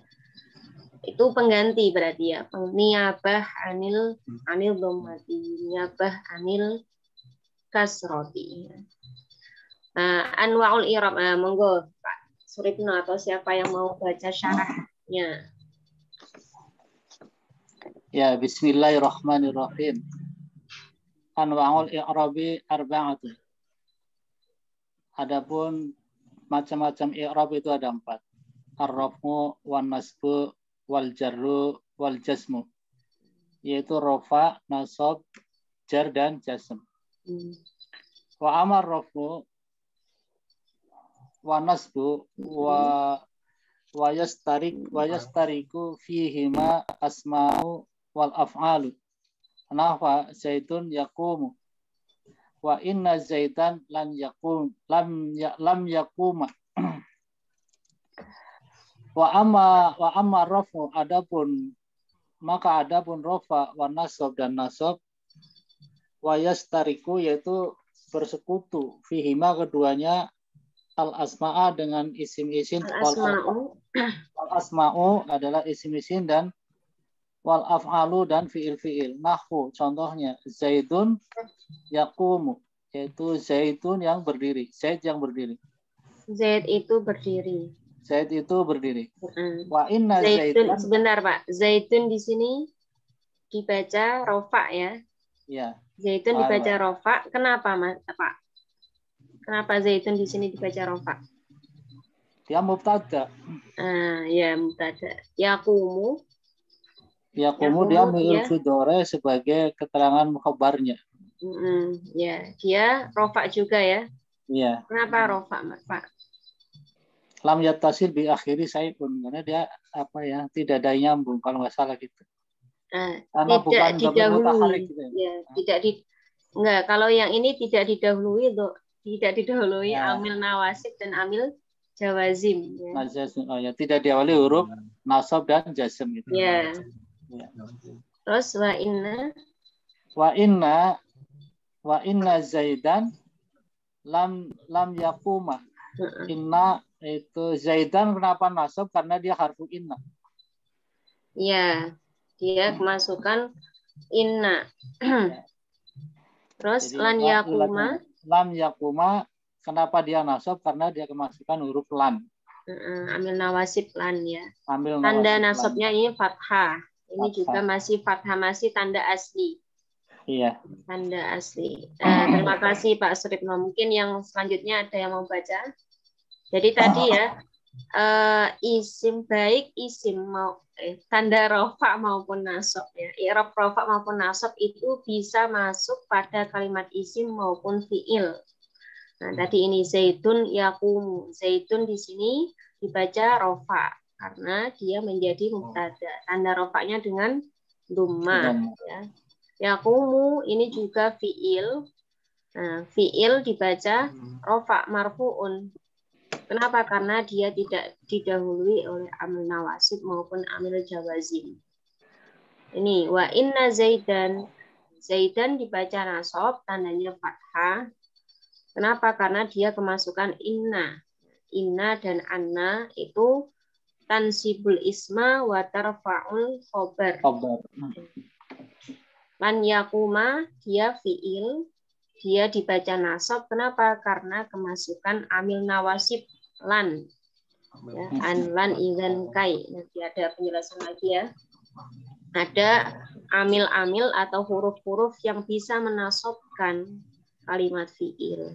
Itu pengganti berarti ya. Niabah anil dhammati, niabah anil kasroti. Anwaul i'rab. Monggo Pak Suripno atau siapa yang mau baca syarahnya. Ya, bismillahirrahmanirrahim. Anwaul i'rabi arba'atun. Adapun macam-macam i'rab itu ada 4. Ar-raf'u wan nasbu wal jarru wal jasmu. Yaitu rafa, nasab, jar dan jasm. Wa amar raf'u wa nasbu wa yastariku fihima asma'u wal af'alu. Nahwa zaitun yaqumu. Wa inna zaitan lam yakuma. Wa amma rafu, adapun rafa wa nasab dan nasab, wa yastariku yaitu bersekutu fihima keduanya al asma'a dengan isim-isim, al asma'u adalah isim-isim dan wal af'alu dan fi'il-fi'il. Nahwu contohnya zaidun yaqumu, yaitu zaitun yang berdiri, zaid yang berdiri. Zaid itu berdiri. Zaid itu berdiri. Wa inna zaitun, zaitan. Sebentar Pak, zaitun di sini dibaca rofa ya. Ya. Zaitun dibaca rofa. Kenapa Mas Pak? Kenapa zaitun di sini dibaca rofa? Dia mubtada. Ya mubtada. Yaqumu dia mi'il fidore sebagai keterangan mukhabarnya. Ya, dia rofa juga ya. Iya. Kenapa rofa Pak? Lam yattasil bi akhiri saipun, karena dia tidak ada nyambung kalau nggak salah gitu. Karena bukan didahului. Gitu ya. Enggak, kalau yang ini tidak didahului amil nawasib dan amil jawazim ya. Tidak diawali huruf nasab dan jazm gitu. Ya. Terus wa inna zaidan lam yakuma. Inna itu zaidan kenapa nasab? Karena dia harfu inna. Ya, dia kemasukan inna. Terus jadi, lam yakuma kenapa dia nasab? Karena dia kemasukan huruf lan. Amil nawasib lan ya. Tanda nasabnya ini fathah. Ini juga masih fathah, masih tanda asli. Iya. Tanda asli. Terima kasih Pak Suripno. Mungkin yang selanjutnya ada yang mau baca. Jadi tadi ya, isim baik isim tanda rofa maupun nasab ya. I'rab rofa maupun nasab itu bisa masuk pada kalimat isim maupun fiil. Nah, tadi ini zaitun yaqumu. Zaitun di sini dibaca rofa karena dia menjadi mubtada. Tanda rofanya dengan dhammah ya. Yaqumu ini juga fiil. Nah, fiil dibaca rofa marfu'un. Kenapa? Karena dia tidak didahului oleh amil nawasib maupun amil jawazim. Ini wa inna zaidan. Zaidan dibaca nasab, tandanya fathah. Kenapa? Karena dia kemasukan inna. Inna dan anna itu tansibul isma wa tarfa'ul khobar. Lan yakuma dia fiil, dia dibaca nasab. Kenapa? Karena kemasukan amil nawasib lan. Ya, an lan idzan kai. Nanti ada penjelasan lagi ya. Ada amil-amil atau huruf-huruf yang bisa menasobkan kalimat fiil.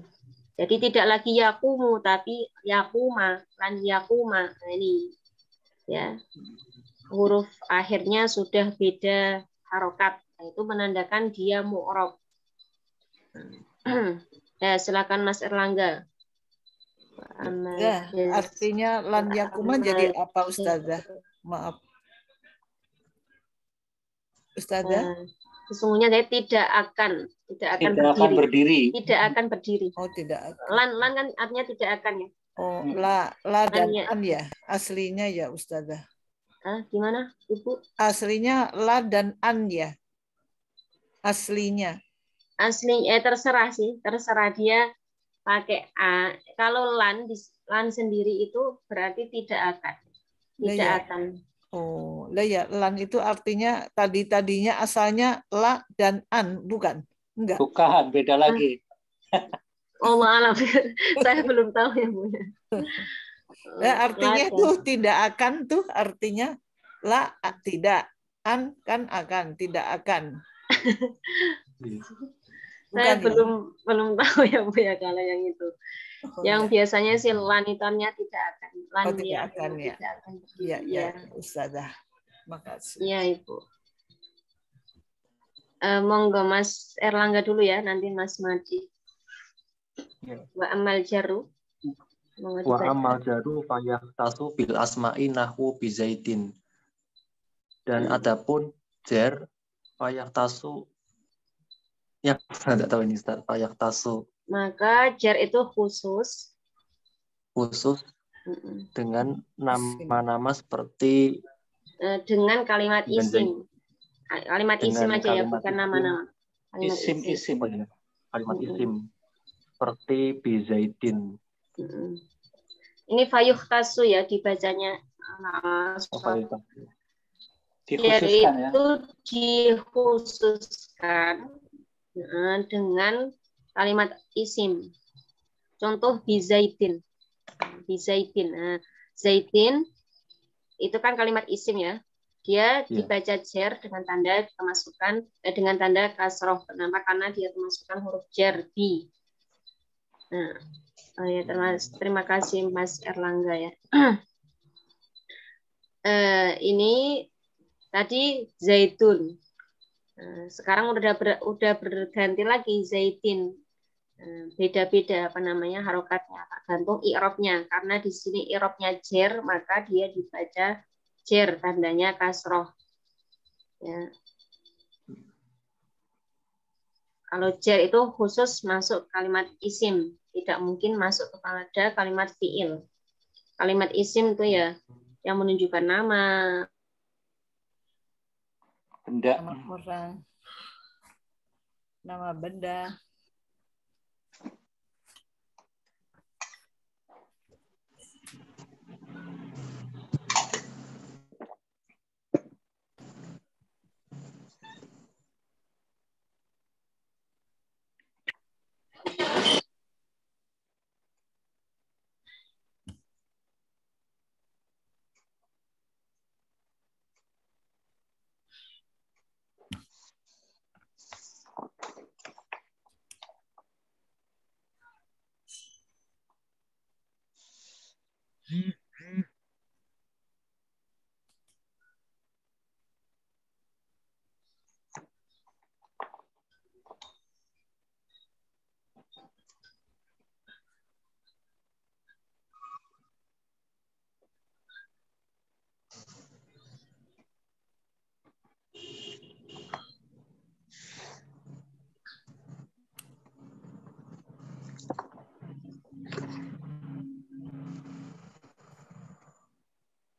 Jadi tidak lagi yakumu tapi yakuma lan yakuma. Nah, ini ya. Huruf akhirnya sudah beda harokat. Nah, itu menandakan dia mu'rab. Ya, silakan Mas Erlangga. Ya, artinya lan yakuma jadi apa Ustazah? Maaf. Ustazah? Sesungguhnya saya tidak akan berdiri. Tidak akan berdiri. Oh, tidak akan. Lan kan artinya tidak akan ya. Oh, la dan an ya. Aslinya ya Ustazah. Gimana, Ibu? Aslinya la dan an ya. Aslinya. Aslinya terserah sih, terserah dia pakai a. Kalau lan sendiri itu berarti tidak akan. Tidak akan. Oh, lah ya, lan itu artinya tadinya asalnya la dan an, bukan? Enggak. Bukan, beda lagi. Allah alam, saya belum tahu ya Bu. Nah, artinya tuh tidak akan tuh artinya la tidak, an kan akan, tidak akan. Saya belum tahu ya Bu ya kalau yang itu. Yang biasanya sih lanitannya tidak akan. Tidak akan ya. Tidak akan. Ya, Ustazah. Makasih. Iya Ibu. Monggo Mas Erlangga dulu ya, nanti Mas Madi. Wa amal jaru. Wa amal jaru fayahtasu bil asma'i nahwu bizaidin. Dan adapun jar fayahtasu, ya saya tidak tahu ini Ustaz, fayahtasu. Maka jar itu khusus dengan nama-nama seperti dengan kalimat isim. Kalimat isim aja ya, bukan nama-nama. Isim. Kalimat isim seperti bizaidin. Ini fayuhtasu ya dibacanya. Dikhususkan ya. Itu dikhususkan dengan kalimat isim. Contoh bizaidin. Zaidin itu kan kalimat isim ya. Dia dibaca jar dengan tanda kemasukan dengan tanda kasroh. Kenapa? Karena dia kemasukan huruf jar bi. Nah, terima kasih Mas Erlangga ya. Ini tadi zaitun. Sekarang udah berganti lagi zaidin. Beda-beda harokatnya tergantung i'rabnya. Karena di sini i'rabnya jar, maka dia dibaca jar, tandanya kasroh. Ya. Kalau jar itu khusus masuk kalimat isim, tidak mungkin masuk kepada kalimat fiil. Kalimat isim itu ya yang menunjukkan nama, benda, nama orang, nama benda.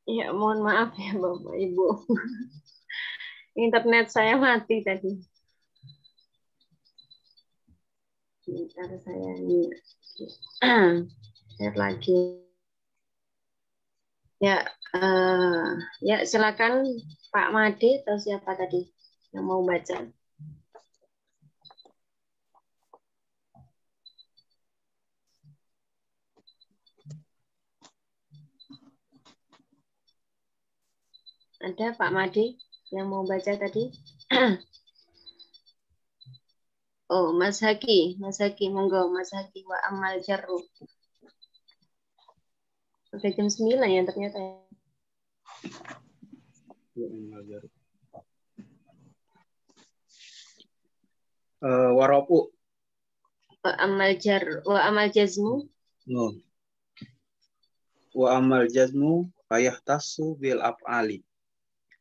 Ya, mohon maaf ya Bapak Ibu. Internet saya mati tadi. Sebentar saya ini share lagi. Ya, ya silakan Pak Made atau siapa tadi yang mau baca. Ada Pak Made yang mau baca tadi? Oh, Mas Haki, monggo Mas Haki. Wa amal jarru. Udah jam 9 ya ternyata. Waropu. Wa amal jazmu. No. Wa amal jazmu fayahtassu bil af'ali.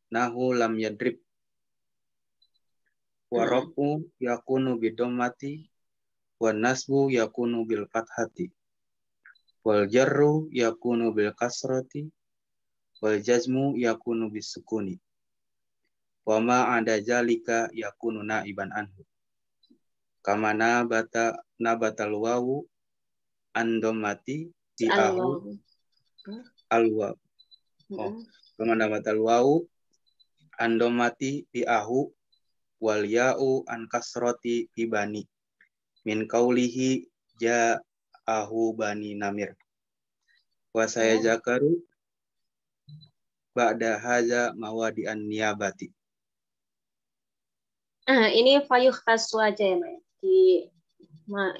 Nahu lam yadrib. Waropu yakunu bidomati. Wa nasbu yakunu bil fathati. Wal jarru yakunu bil kasrati. Wal jazmu yakunu bis sukuni. Wa ma ada jalika yakunu naiban anhu. Kama nabatal wawu andomati di ahu alwa. Oh, kama nabatal wawu andomati di ahu wal ya'u an kasroti fi bani min kaulihi ja ahu bani namir. Wa saya zakaru ba'da haza mawadi an niyabati. Ini fayuh kasu aja ya, Mbak. Di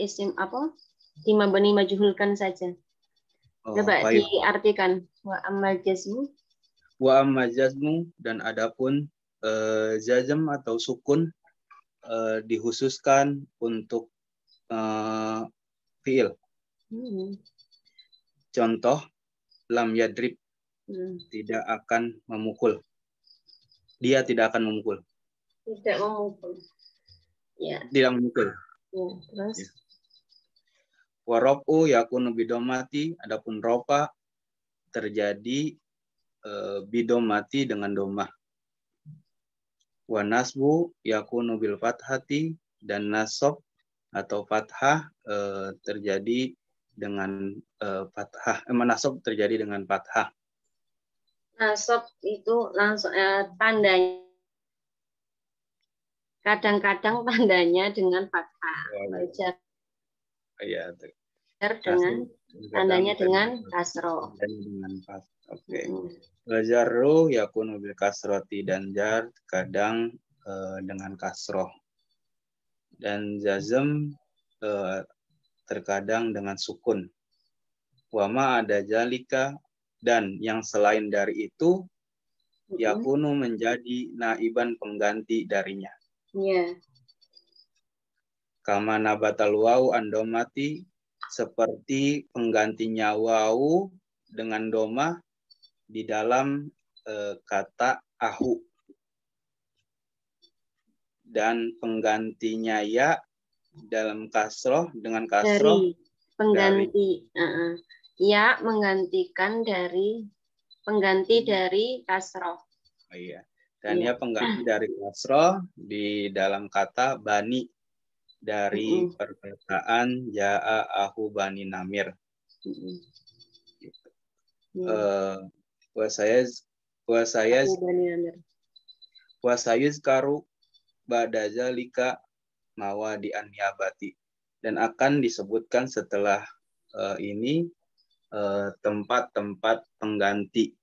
isim apa? Di mabani majhulkan saja. Coba diartikan wa amal jazmu. Wa amma jazmu, dan adapun jazm atau sukun dikhususkan untuk fiil. Contoh lam yadrib, tidak akan memukul. Dia tidak akan memukul. Tidak memukul. Ya. Tidak memukul. Ya, terus. Ya. Warofu yakunu bidomati, adapun rofa terjadi bidomati dengan domah. Wa nasbu yakunu bil fathati, dan nasab atau fathah terjadi dengan fathah. Nasab terjadi dengan fathah. Nasab itu langsung tandanya. Kadang-kadang tandanya dengan fathah. Iya. Dengan tandanya dengan kasroh. Dengan fathah. Oke. Jarru yakunu bil kasroti, dan jar kadang dengan kasroh. Dan jazm terkadang dengan sukun. Wama ada jalika, dan yang selain dari itu yakunu menjadi naiban pengganti darinya. Yeah. Kama nabatal wawu andomati, seperti penggantinya wawu dengan doma di dalam kata ahu, dan penggantinya ya dalam kasroh dengan kasroh dari pengganti dari, ya menggantikan dari pengganti dari kasroh. Oh, iya. Dan ya pengganti dari kasroh di dalam kata bani dari perkataan ja'a ahu bani namir. Wasayuz karu ba'da zalika mawadi an niyabati, dan akan disebutkan setelah ini tempat-tempat pengganti.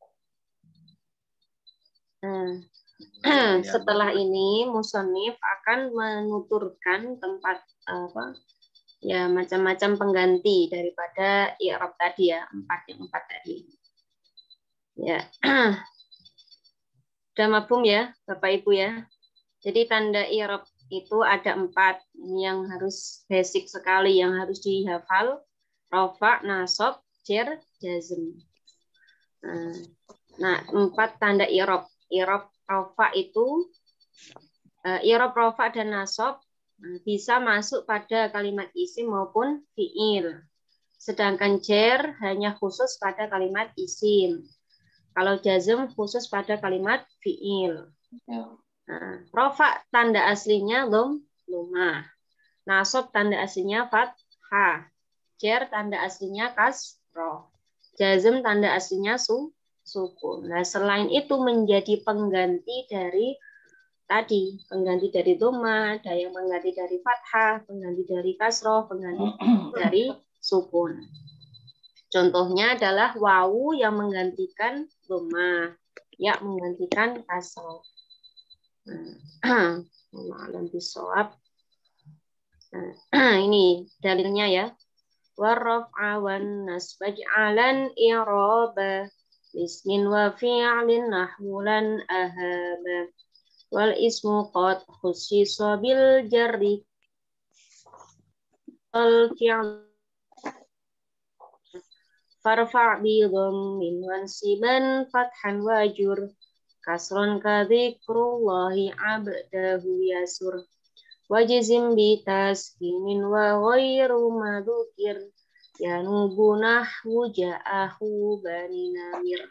Setelah ini musonif akan menuturkan tempat ya macam-macam pengganti daripada i'rab tadi ya, empat tadi. Ya. Sudah mafhum ya Bapak Ibu ya. Jadi tanda i'rab itu ada 4 yang harus basic sekali, yang harus dihafal: rafa, nasab, jar, jazm. Nah, 4 tanda i'rab. I'rab rafa itu i'rab rafa dan nasab bisa masuk pada kalimat isim maupun fiil. Sedangkan jar hanya khusus pada kalimat isim. Kalau jazm khusus pada kalimat fiil. Rafa tanda aslinya lumah. Nasab tanda aslinya fathah. Jar tanda aslinya kasroh. Jazm tanda aslinya sukun. Nah, selain itu menjadi pengganti dari tadi, pengganti dari dhamma, ada yang pengganti dari fathah, pengganti dari kasroh, pengganti dari sukun. Contohnya adalah wawu yang menggantikan dhamma. Ya menggantikan kasroh. Ma'lam bisawab. Ini dalilnya ya. Warraf'a wan nasba ja'alan i'raba ismin wa fi'lin nahwulan ahaba wal ismu qad khussisa bil jarri al fi'l farfa' bi dhammin wansiban fathan wajur kasron ka dzikrullahi abdahu yasur wajizim bi taskinin wa ghairu madukir yanubu nahwu ja'ahu bani namir.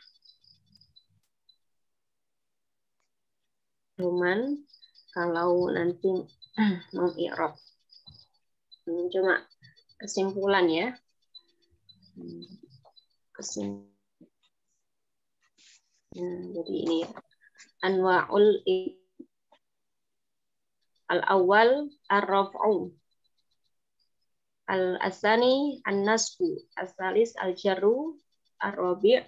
Cuman kalau nanti mengi'rab ini cuma kesimpulan ya. Jadi ini ya. Anwa'ul al-awwal ar-raf'u, al-asani an-nasbu, as-salis al-jarru, ar-rabi'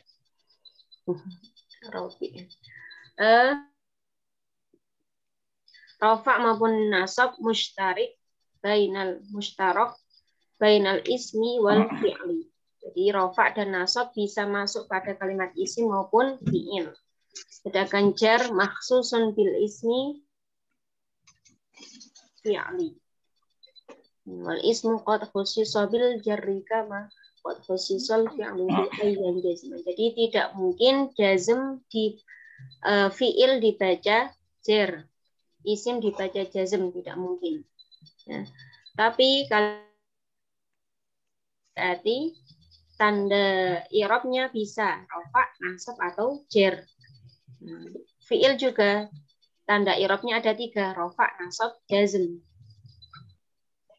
rafa' maupun nasab mustarik bainal ismi wal fi'li. Jadi rafa' dan nasab bisa masuk pada kalimat isim maupun fi'il. Sedangkan jar makhsusun bil ismi fi'li. Wal ismu qad khussisa bil jarri kama qad khussisal fi'lu bi ayyan jazm. Jadi tidak mungkin jazm di fi'il dibaca jar, isim dibaca jazm, tidak mungkin. Ya. Tapi kalau berarti tanda i'rabnya bisa rafa, nasab atau jar. Fi'il juga tanda i'rabnya ada 3, rafa, nasab, jazm.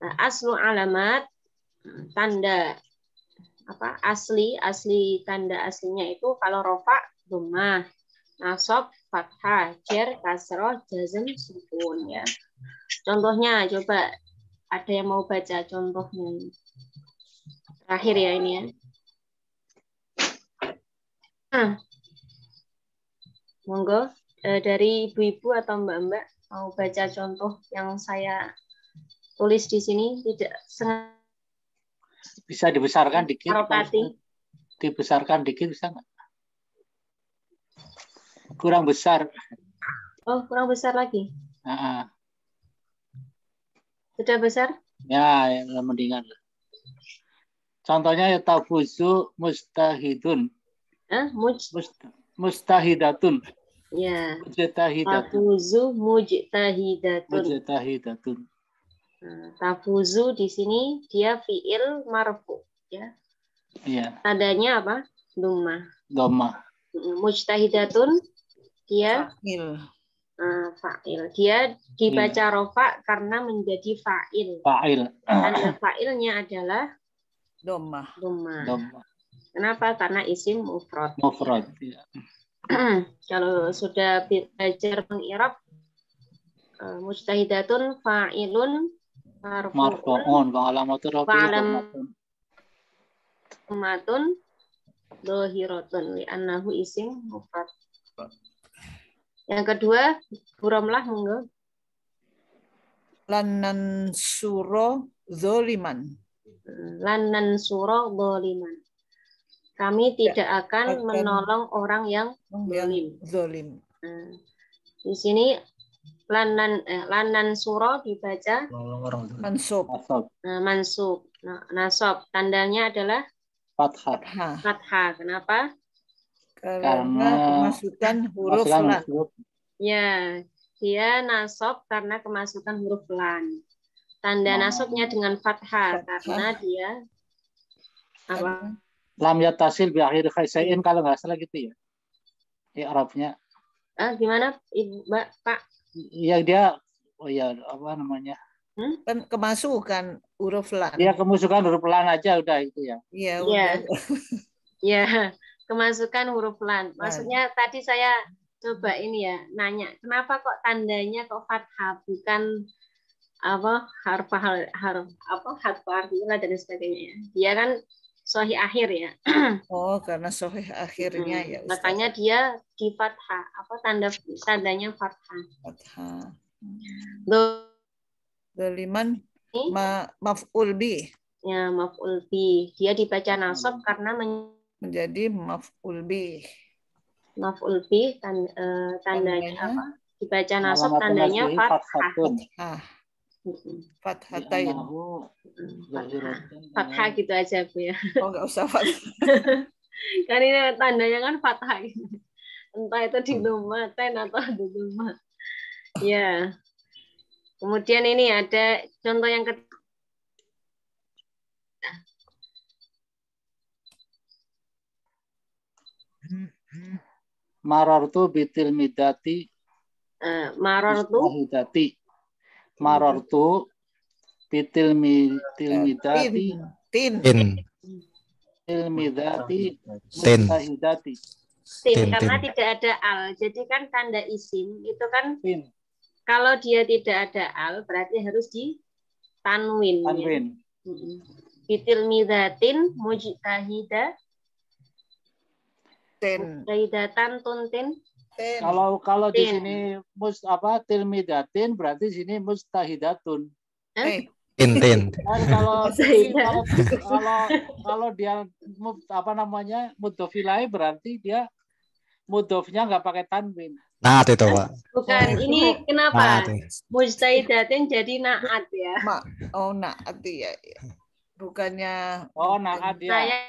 Nah, aslu alamat tanda asli tanda aslinya itu kalau rafa dhammah, nasab fathah, jar kasroh, jazm sukun ya. Contohnya coba ada yang mau baca contohnya. Terakhir ya ini ya. Monggo dari ibu-ibu atau mbak-mbak mau baca contoh yang saya tulis di sini, tidak sengaja. Bisa dibesarkan dikit. Arapati. Dibesarkan dikit bisa nggak? Kurang besar. Oh, kurang besar lagi. Nah, sudah besar? Ya, mendingan. Contohnya ya tafuzu mustahidun. Mustahidatun. Ya. Mujtahidatun. Tafuzu mujtahidatun. Mujtahidatun. Tafuzu di sini dia fiil marfu ya. Iya. Tandanya apa? Dhammah. Mujtahidatun dia fa'il. Dia dibaca rofa karena menjadi fa'il. Tanda fa'ilnya adalah dhammah. Kenapa? Karena isim mufrad. Ya. Kalau sudah belajar mengi'rab mujtahidatun fa'ilun marfu'un wa alamatu dhammatun dhahiratun li'annahu isim mufrad. Yang kedua, buramlah monggo. Lan suro zoliman. Lan suro zoliman. Kami tidak akan menolong orang yang zolim. Di sini lanan suro dibaca mansub. Nasab. Tandanya adalah fathah. Kenapa? Karena kemasukan huruf lan. Ya, dia nasab karena kemasukan huruf lan. Tanda nasabnya dengan fathah karena dia apa? Lam yattasil bi akhir khaisain kalau nggak salah gitu ya. I'rabnya. Gimana Ibu, Mbak, Pak? Ya dia apa namanya? Kan kemasukan huruf lan. Iya, kemasukan huruf lan aja udah itu ya. Iya, udah. Ya, kemasukan huruf lan. Maksudnya tadi saya coba ini ya, nanya, kenapa kok tandanya kok fathah bukan apa harfa artilah dan sebagainya. Dia kan sahih akhir ya. Oh, karena sahih akhirnya ya Ustaz. Makanya dia di fathah, tandanya fathah. Fathah. Do Doliman maf'ul bi. ya maf'ul bi. Dia dibaca nasab karena Menjadi maf'ul bi. maf'ul bi tandanya apa? Dibaca nasab tandanya fathah. Fathatain. Fathah gitu aja Bu ya. Oh, nggak usah fathah. Kan ini tandanya kan fathah. Entah itu di lumaten atau di lumah. Ya. Kemudian ini ada contoh yang ketiga. Marartu bitil midati. Marartu bitil midati. Tilmidati mustahidati. Karena tidak ada al. Jadi kan tanda isim itu kan kalau dia tidak ada al berarti harus ditanwin. Tanwin. Bitil midatin mujtahida. Mujtahidatan tuntin. Kalau di sini tilmidatin berarti sini mustahidatun. Tin. Kalau dia mudhofilai berarti dia mudhofnya nggak pakai tanwin. Naat itu Pak. Bukan, ini kenapa? Mujtahidatin jadi naat ya. Naat ya. Bukannya naat ya.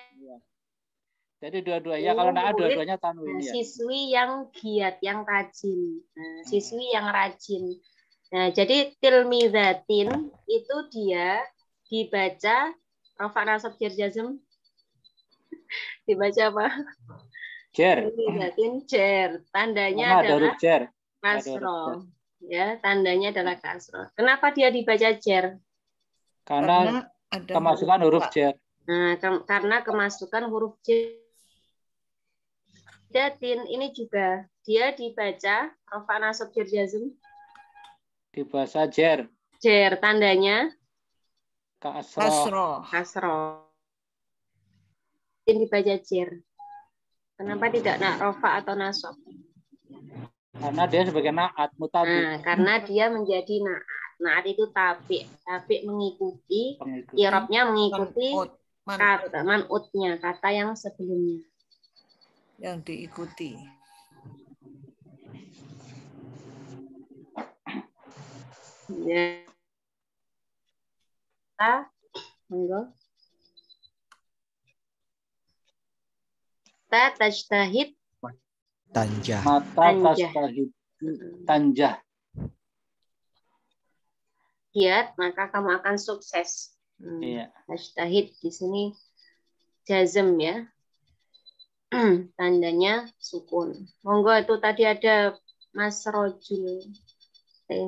Jadi dua-duanya kalau naat dua-duanya tanwin ya. Siswi yang giat, yang rajin. Siswi yang rajin. Nah, jadi tilmidatin itu dia dibaca rafa nasab jar jazm. Dibaca apa? Jer. Tilmidatin jer. Tandanya adalah kasroh. Ya, tandanya adalah kasroh. Kenapa dia dibaca jer? Karena kemasukan huruf jer. Nah, karena kemasukan huruf jer. Datin ini juga dia dibaca rafa nasab jar jazm. Dibaca jer. Jer tandanya kasroh. Ini dibaca jer. Kenapa tidak rofa atau nasab? Karena dia sebagai naat mutabi. Nah, karena dia menjadi naat. Naat itu tabi mengikuti. I'rabnya mengikuti kata man'utnya, kata yang sebelumnya. Yang diikuti. Ya. Monggo. Ta tajtahid. Tanjah. Tanjah. Giat, maka kamu akan sukses. Iya. Tajtahid di sini jazm ya. Tandanya sukun. Monggo itu tadi ada Mas Rojul.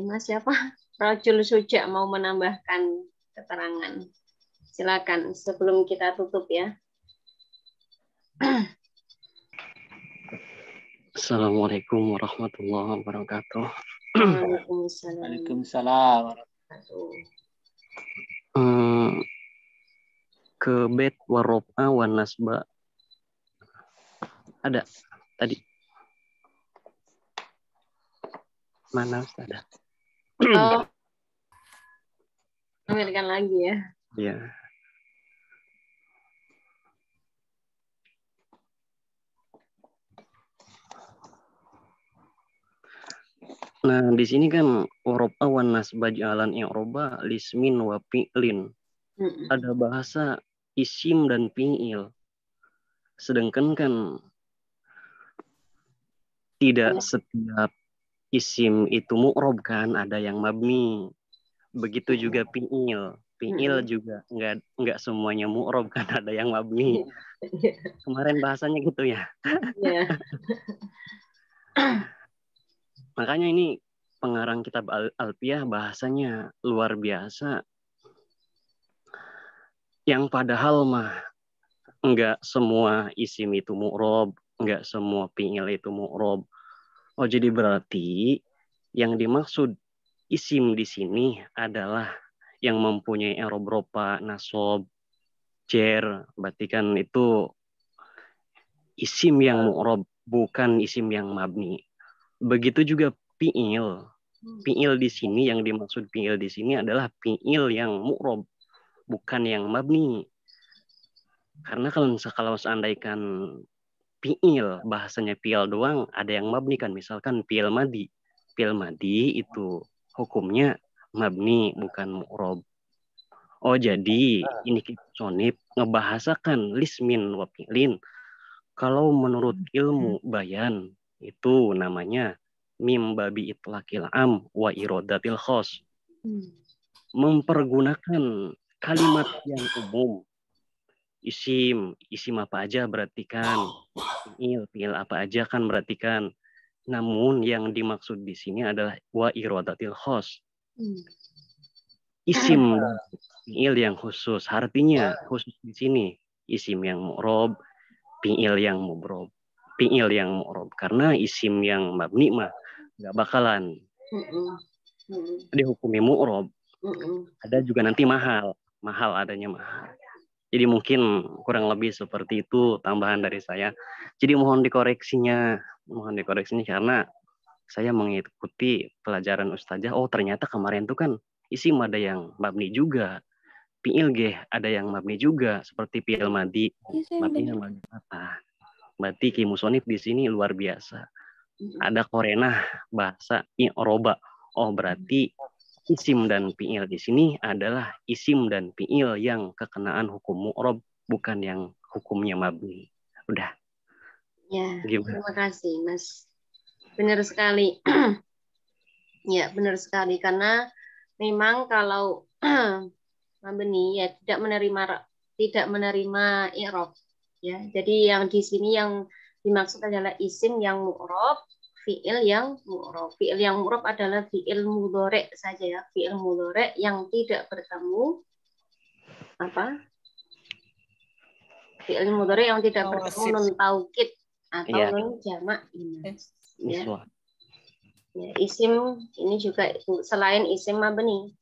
Mas siapa? Rojul Suja mau menambahkan keterangan. Silakan sebelum kita tutup ya. Assalamualaikum warahmatullahi wabarakatuh. Waalaikumsalam. Ke bet warofa wan nasba ada tadi. Mana ada? Oh, ambilkan lagi ya. Iya. Nah, di sini kan warofa wan nasba jalan i'roba lismin wa fi'lin. Ada bahasa isim dan fi'il. Sedangkan kan tidak setiap isim itu mu'rob kan, ada yang mabni. Begitu juga fi'il. Fi'il juga enggak semuanya mu'rob kan, ada yang mabni. Kemarin bahasanya gitu ya. Makanya ini pengarang kitab Alfiyah bahasanya luar biasa. Yang padahal mah enggak semua isim itu mu'rob, enggak semua fi'il itu mu'rob. Oh, jadi berarti yang dimaksud isim di sini adalah yang mempunyai i'rab rofa, nasab, jer, berarti kan itu isim yang mu'rob, bukan isim yang mabni. Begitu juga fi'il. Fi'il di sini, yang dimaksud fi'il di sini adalah fi'il yang mu'rob, bukan yang mabni. Karena kalau seandainya fi'il, bahasanya fi'il doang, ada yang mabni kan, misalkan fi'il madi. Fi'il madi itu hukumnya mabni, bukan mu'rob. Oh, jadi ini Sonip ngebahasakan lismin wa fi'lin. Kalau menurut ilmu bayan, itu namanya mim babi itlaqil am wa iradatil khos. Mempergunakan kalimat yang umum. Isim apa aja berarti kan. Fi'il apa aja kan berarti kan. Namun yang dimaksud di sini adalah wa iradatil khos. Isim fi'il yang khusus, artinya khusus di sini isim yang mu'rob, fi'il yang mu'rob, karena isim yang mabni mah nggak bakalan dihukumi mu'rob. Ada juga nanti mahal adanya mahal. Jadi mungkin kurang lebih seperti itu tambahan dari saya. Jadi mohon dikoreksinya karena saya mengikuti pelajaran ustazah. Oh, ternyata kemarin tuh kan isim ada yang mabni juga. Fi'il ada yang mabni juga, seperti fi'il madi, mabni mabni patah. Berarti Ki Musonif di sini luar biasa. Ada korenah bahasa i'roba. Oh, berarti isim dan fi'il di sini adalah isim dan fi'il yang kekenaan hukum mu'rob, bukan yang hukumnya mabni. Udah. Ya, Gimana? terima kasih, Mas. Benar sekali. Ya, benar sekali. Karena memang kalau mabni ya tidak menerima i'rob. Ya, jadi yang di sini yang dimaksud adalah isim yang mu'rob, fi'il yang mu'rob. Fi'il yang mu'rob adalah fi'il mudhari' saja ya, fi'il mudhari' yang tidak bertemu apa? Fi'il mudhari' yang tidak bertemu nun taukid atau nun jamak inas. Ya. Ya, isim ini juga selain isim mabni.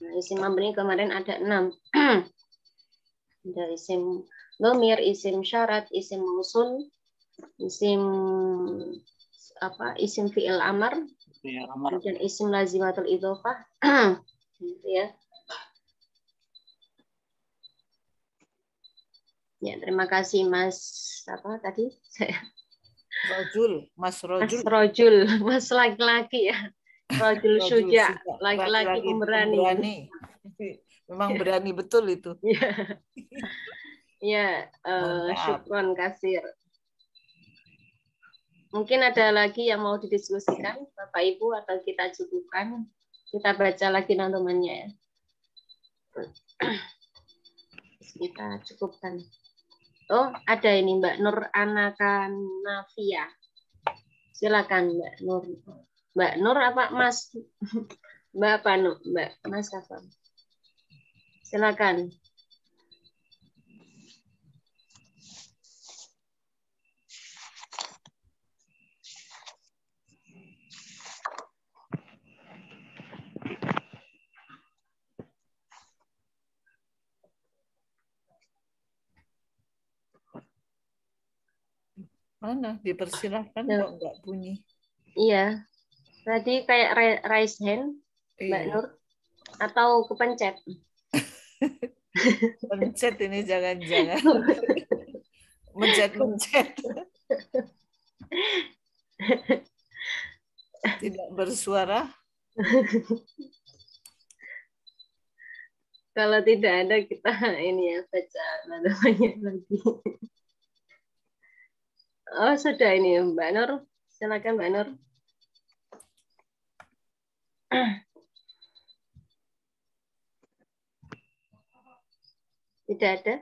Nah, isim mabni kemarin ada 6. Ada isim dhamir, isim syarat, isim mausul, isim isim fi'il amar, kemudian isim lazimatul idhofah. Gitu ya. Ya, terima kasih Mas tadi saya Mas Rojul, Mas laki-laki ya. Rojul Syuja, laki-laki pemberani. Memang berani betul itu. Ya, syukron kasir. Mungkin ada lagi yang mau didiskusikan, Bapak Ibu, atau kita cukupkan? Kita baca lagi nantumannya ya. Kita cukupkan. Oh, ada ini Mbak Nur Anakan Nafia. Silakan Mbak Nur. Mbak Nur apa Mas? Mbak apa Nur? Mbak Mas apa? Silakan. Mana? Dipersilahkan kok nggak bunyi. Iya. Tadi kayak raise hand, Mbak Nur. Atau kepencet? Pencet ini jangan-jangan. Mencet. Tidak bersuara. Kalau tidak ada kita ini ya baca namanya lagi. Oh, sudah ini Mbak Nur. Silakan Mbak Nur. Tidak ada.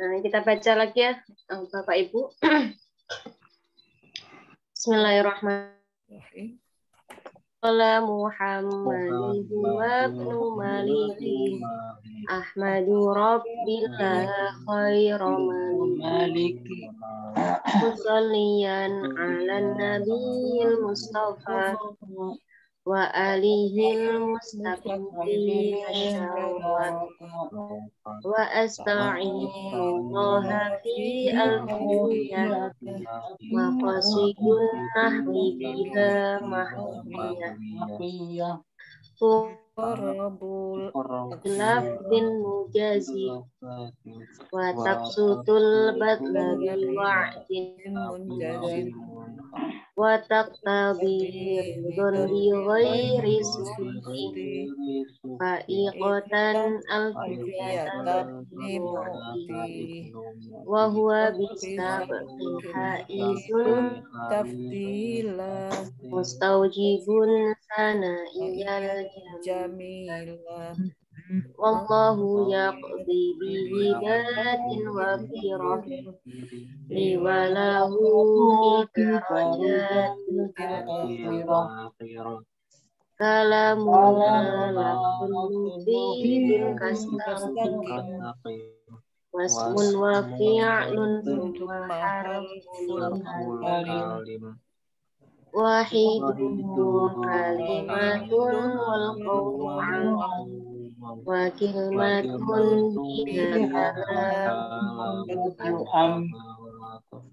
Nah, kita baca lagi ya, Bapak Ibu. Bismillahirrahmanirrahim. Qala Muhammadun wa ibnu Maliki Ahmadu Rabbillah khairu maliki musalliyan ala nabiyil Mustafa wa alihil mustaqim syahwat wa asta'inullaha fi alfiyah maqasidun nahwi biha mahwiyah Qarabul lafdin mujazi wa taqsutul badla bi wa'din munjazim wa taqtabi ridon bi ghairi sunnati fa'iqatan alfiyatan mu'ti wa huwa bisabqi haizun tafdila mustawjibun sana'iyal jamila wallahu yaqdi bi hibatin wa firah liwalahu fi darajatil kalamuna lafun mufidun kastaqim wasmun wa fi'lun thumma harfun kalim wahidun kalimatun wal qawlu wa kalimatun biha kalam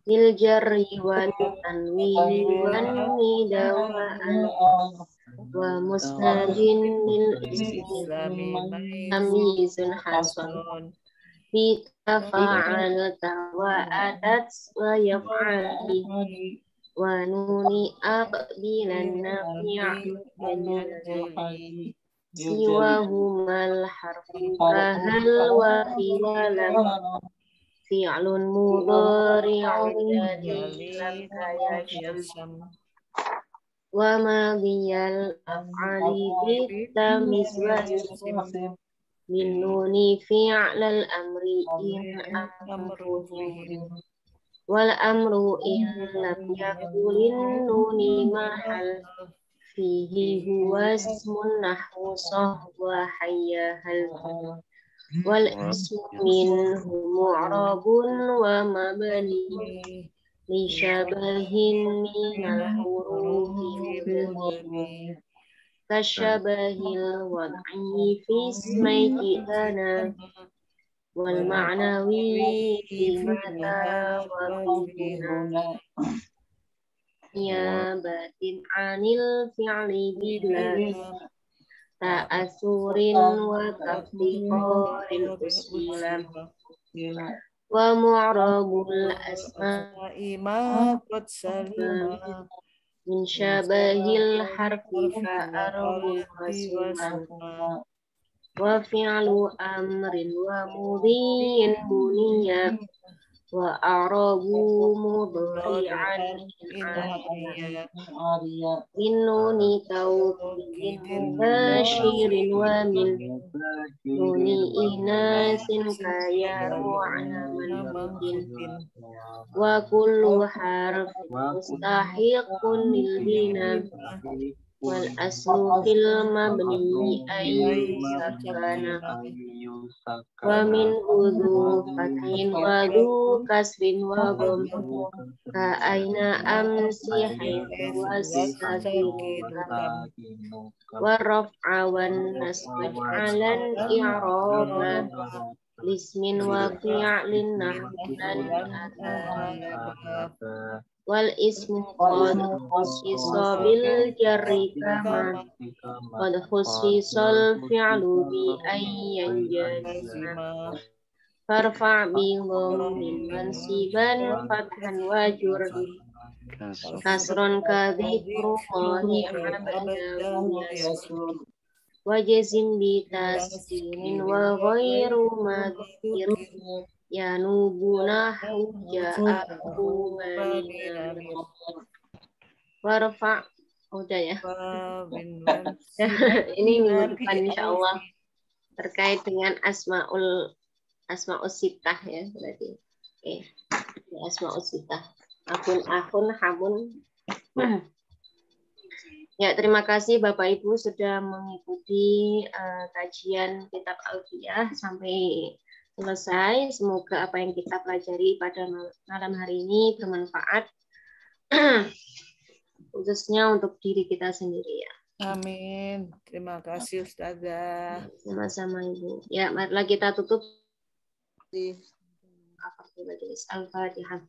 lil jarri wan tanwini wan nidawaan wa musnadin lil islami tamyizun hasan fi tafa'al wa adat wa yaf'ali wa nuni aqbilan nafi'an siwahumal harfu kahal wa khilalam fi'lun mudhari'un jadilan kayasham wa ma biyal af'ali bitamiz wasim min nuni fi'lal amri in amruhin wal amru in lam yakulin nuni mahal fihi huwa ismun nahwu sahwa hayyahal wal ismu minhu mu'rabun wa mabni li syabahin minal hurufi mudhi kasyabahil wad'i fi ismai ana wal ma'nawi fi mata wa bina ya batin anil fi'li bila ta'asurin wa tafdiqarin usilam wa mu'rabul asma imat salima min syabahil harfi fa'arabul wasuma wa fi'lu amrin wa mudhi'in buniya wa a'rabu mudhari'an min nuni tawkidin bashirin wa min nuni inasin kaya mu'anaman wa kullu harfin mustahiqun lil bina wal aslu fil mabni ayyu sakana wa min udhu fathin wa dhu kasrin wa dhom ka aina amsi haitsu wasakinuka wa raf'a wan nasba ja'alan i'raba lismin wa fi'lin nahwan wal ismu qad khussisa bil jarri kama qad khussisal fi'lu bi ayyan jazima farfa' bi dhammin mansiban fathan wa jurri kasron ka dzikrullahi abdahu yasir wa jazim bi tasdinin wa ghairu madhkir yanubuna hujja'ahu manina warfa' udah ya. Ini minggu depan insyaallah terkait dengan asmaul sittah ya berarti. Oke. Asmaul sittah. Akun hamun. Ya, terima kasih Bapak Ibu sudah mengikuti kajian kitab Alfiyah sampai selesai. Semoga apa yang kita pelajari pada malam hari ini bermanfaat, khususnya untuk diri kita sendiri ya. Amin. Terima kasih Ustazah. Sama-sama Ibu. Ya, marilah kita tutup di majelis Al-Fatihah.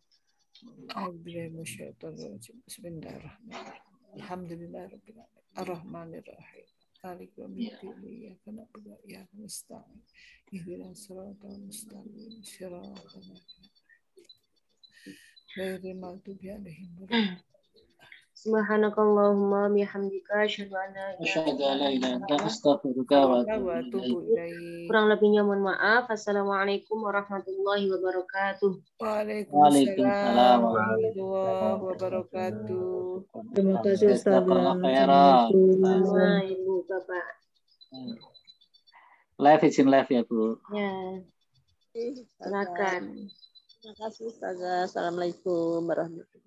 Bismillahirrahmanirrahim. Alhamdulillahirabbil alamin. Ar-Rahmanirrahim. Malik yaumiddin. Iyyaka na'budu wa iyyaka nasta'in. Ihdinas siratal mustaqim. Siratal ladzina ghairil maghdubi 'alaihim waladdallin. Subhanakallahumma bihamdika asyhadu an la Asyhadu an la ilaha illa anta ilaha astaghfiruka wa Wa atubu atubu ilaik. ilaik. Kurang lebihnya mohon maaf. Assalamualaikum warahmatullahi wabarakatuh. Waalaikumsalam warahmatullahi wabarakatuh. Terima kasih Ustazah. Jazakallah khairan. Sama Ibu Bapak. Live izin live ya Bu. Ya, silakan. Terima kasih Ustazah. Assalamualaikum warahmatullahi wabarakatuh.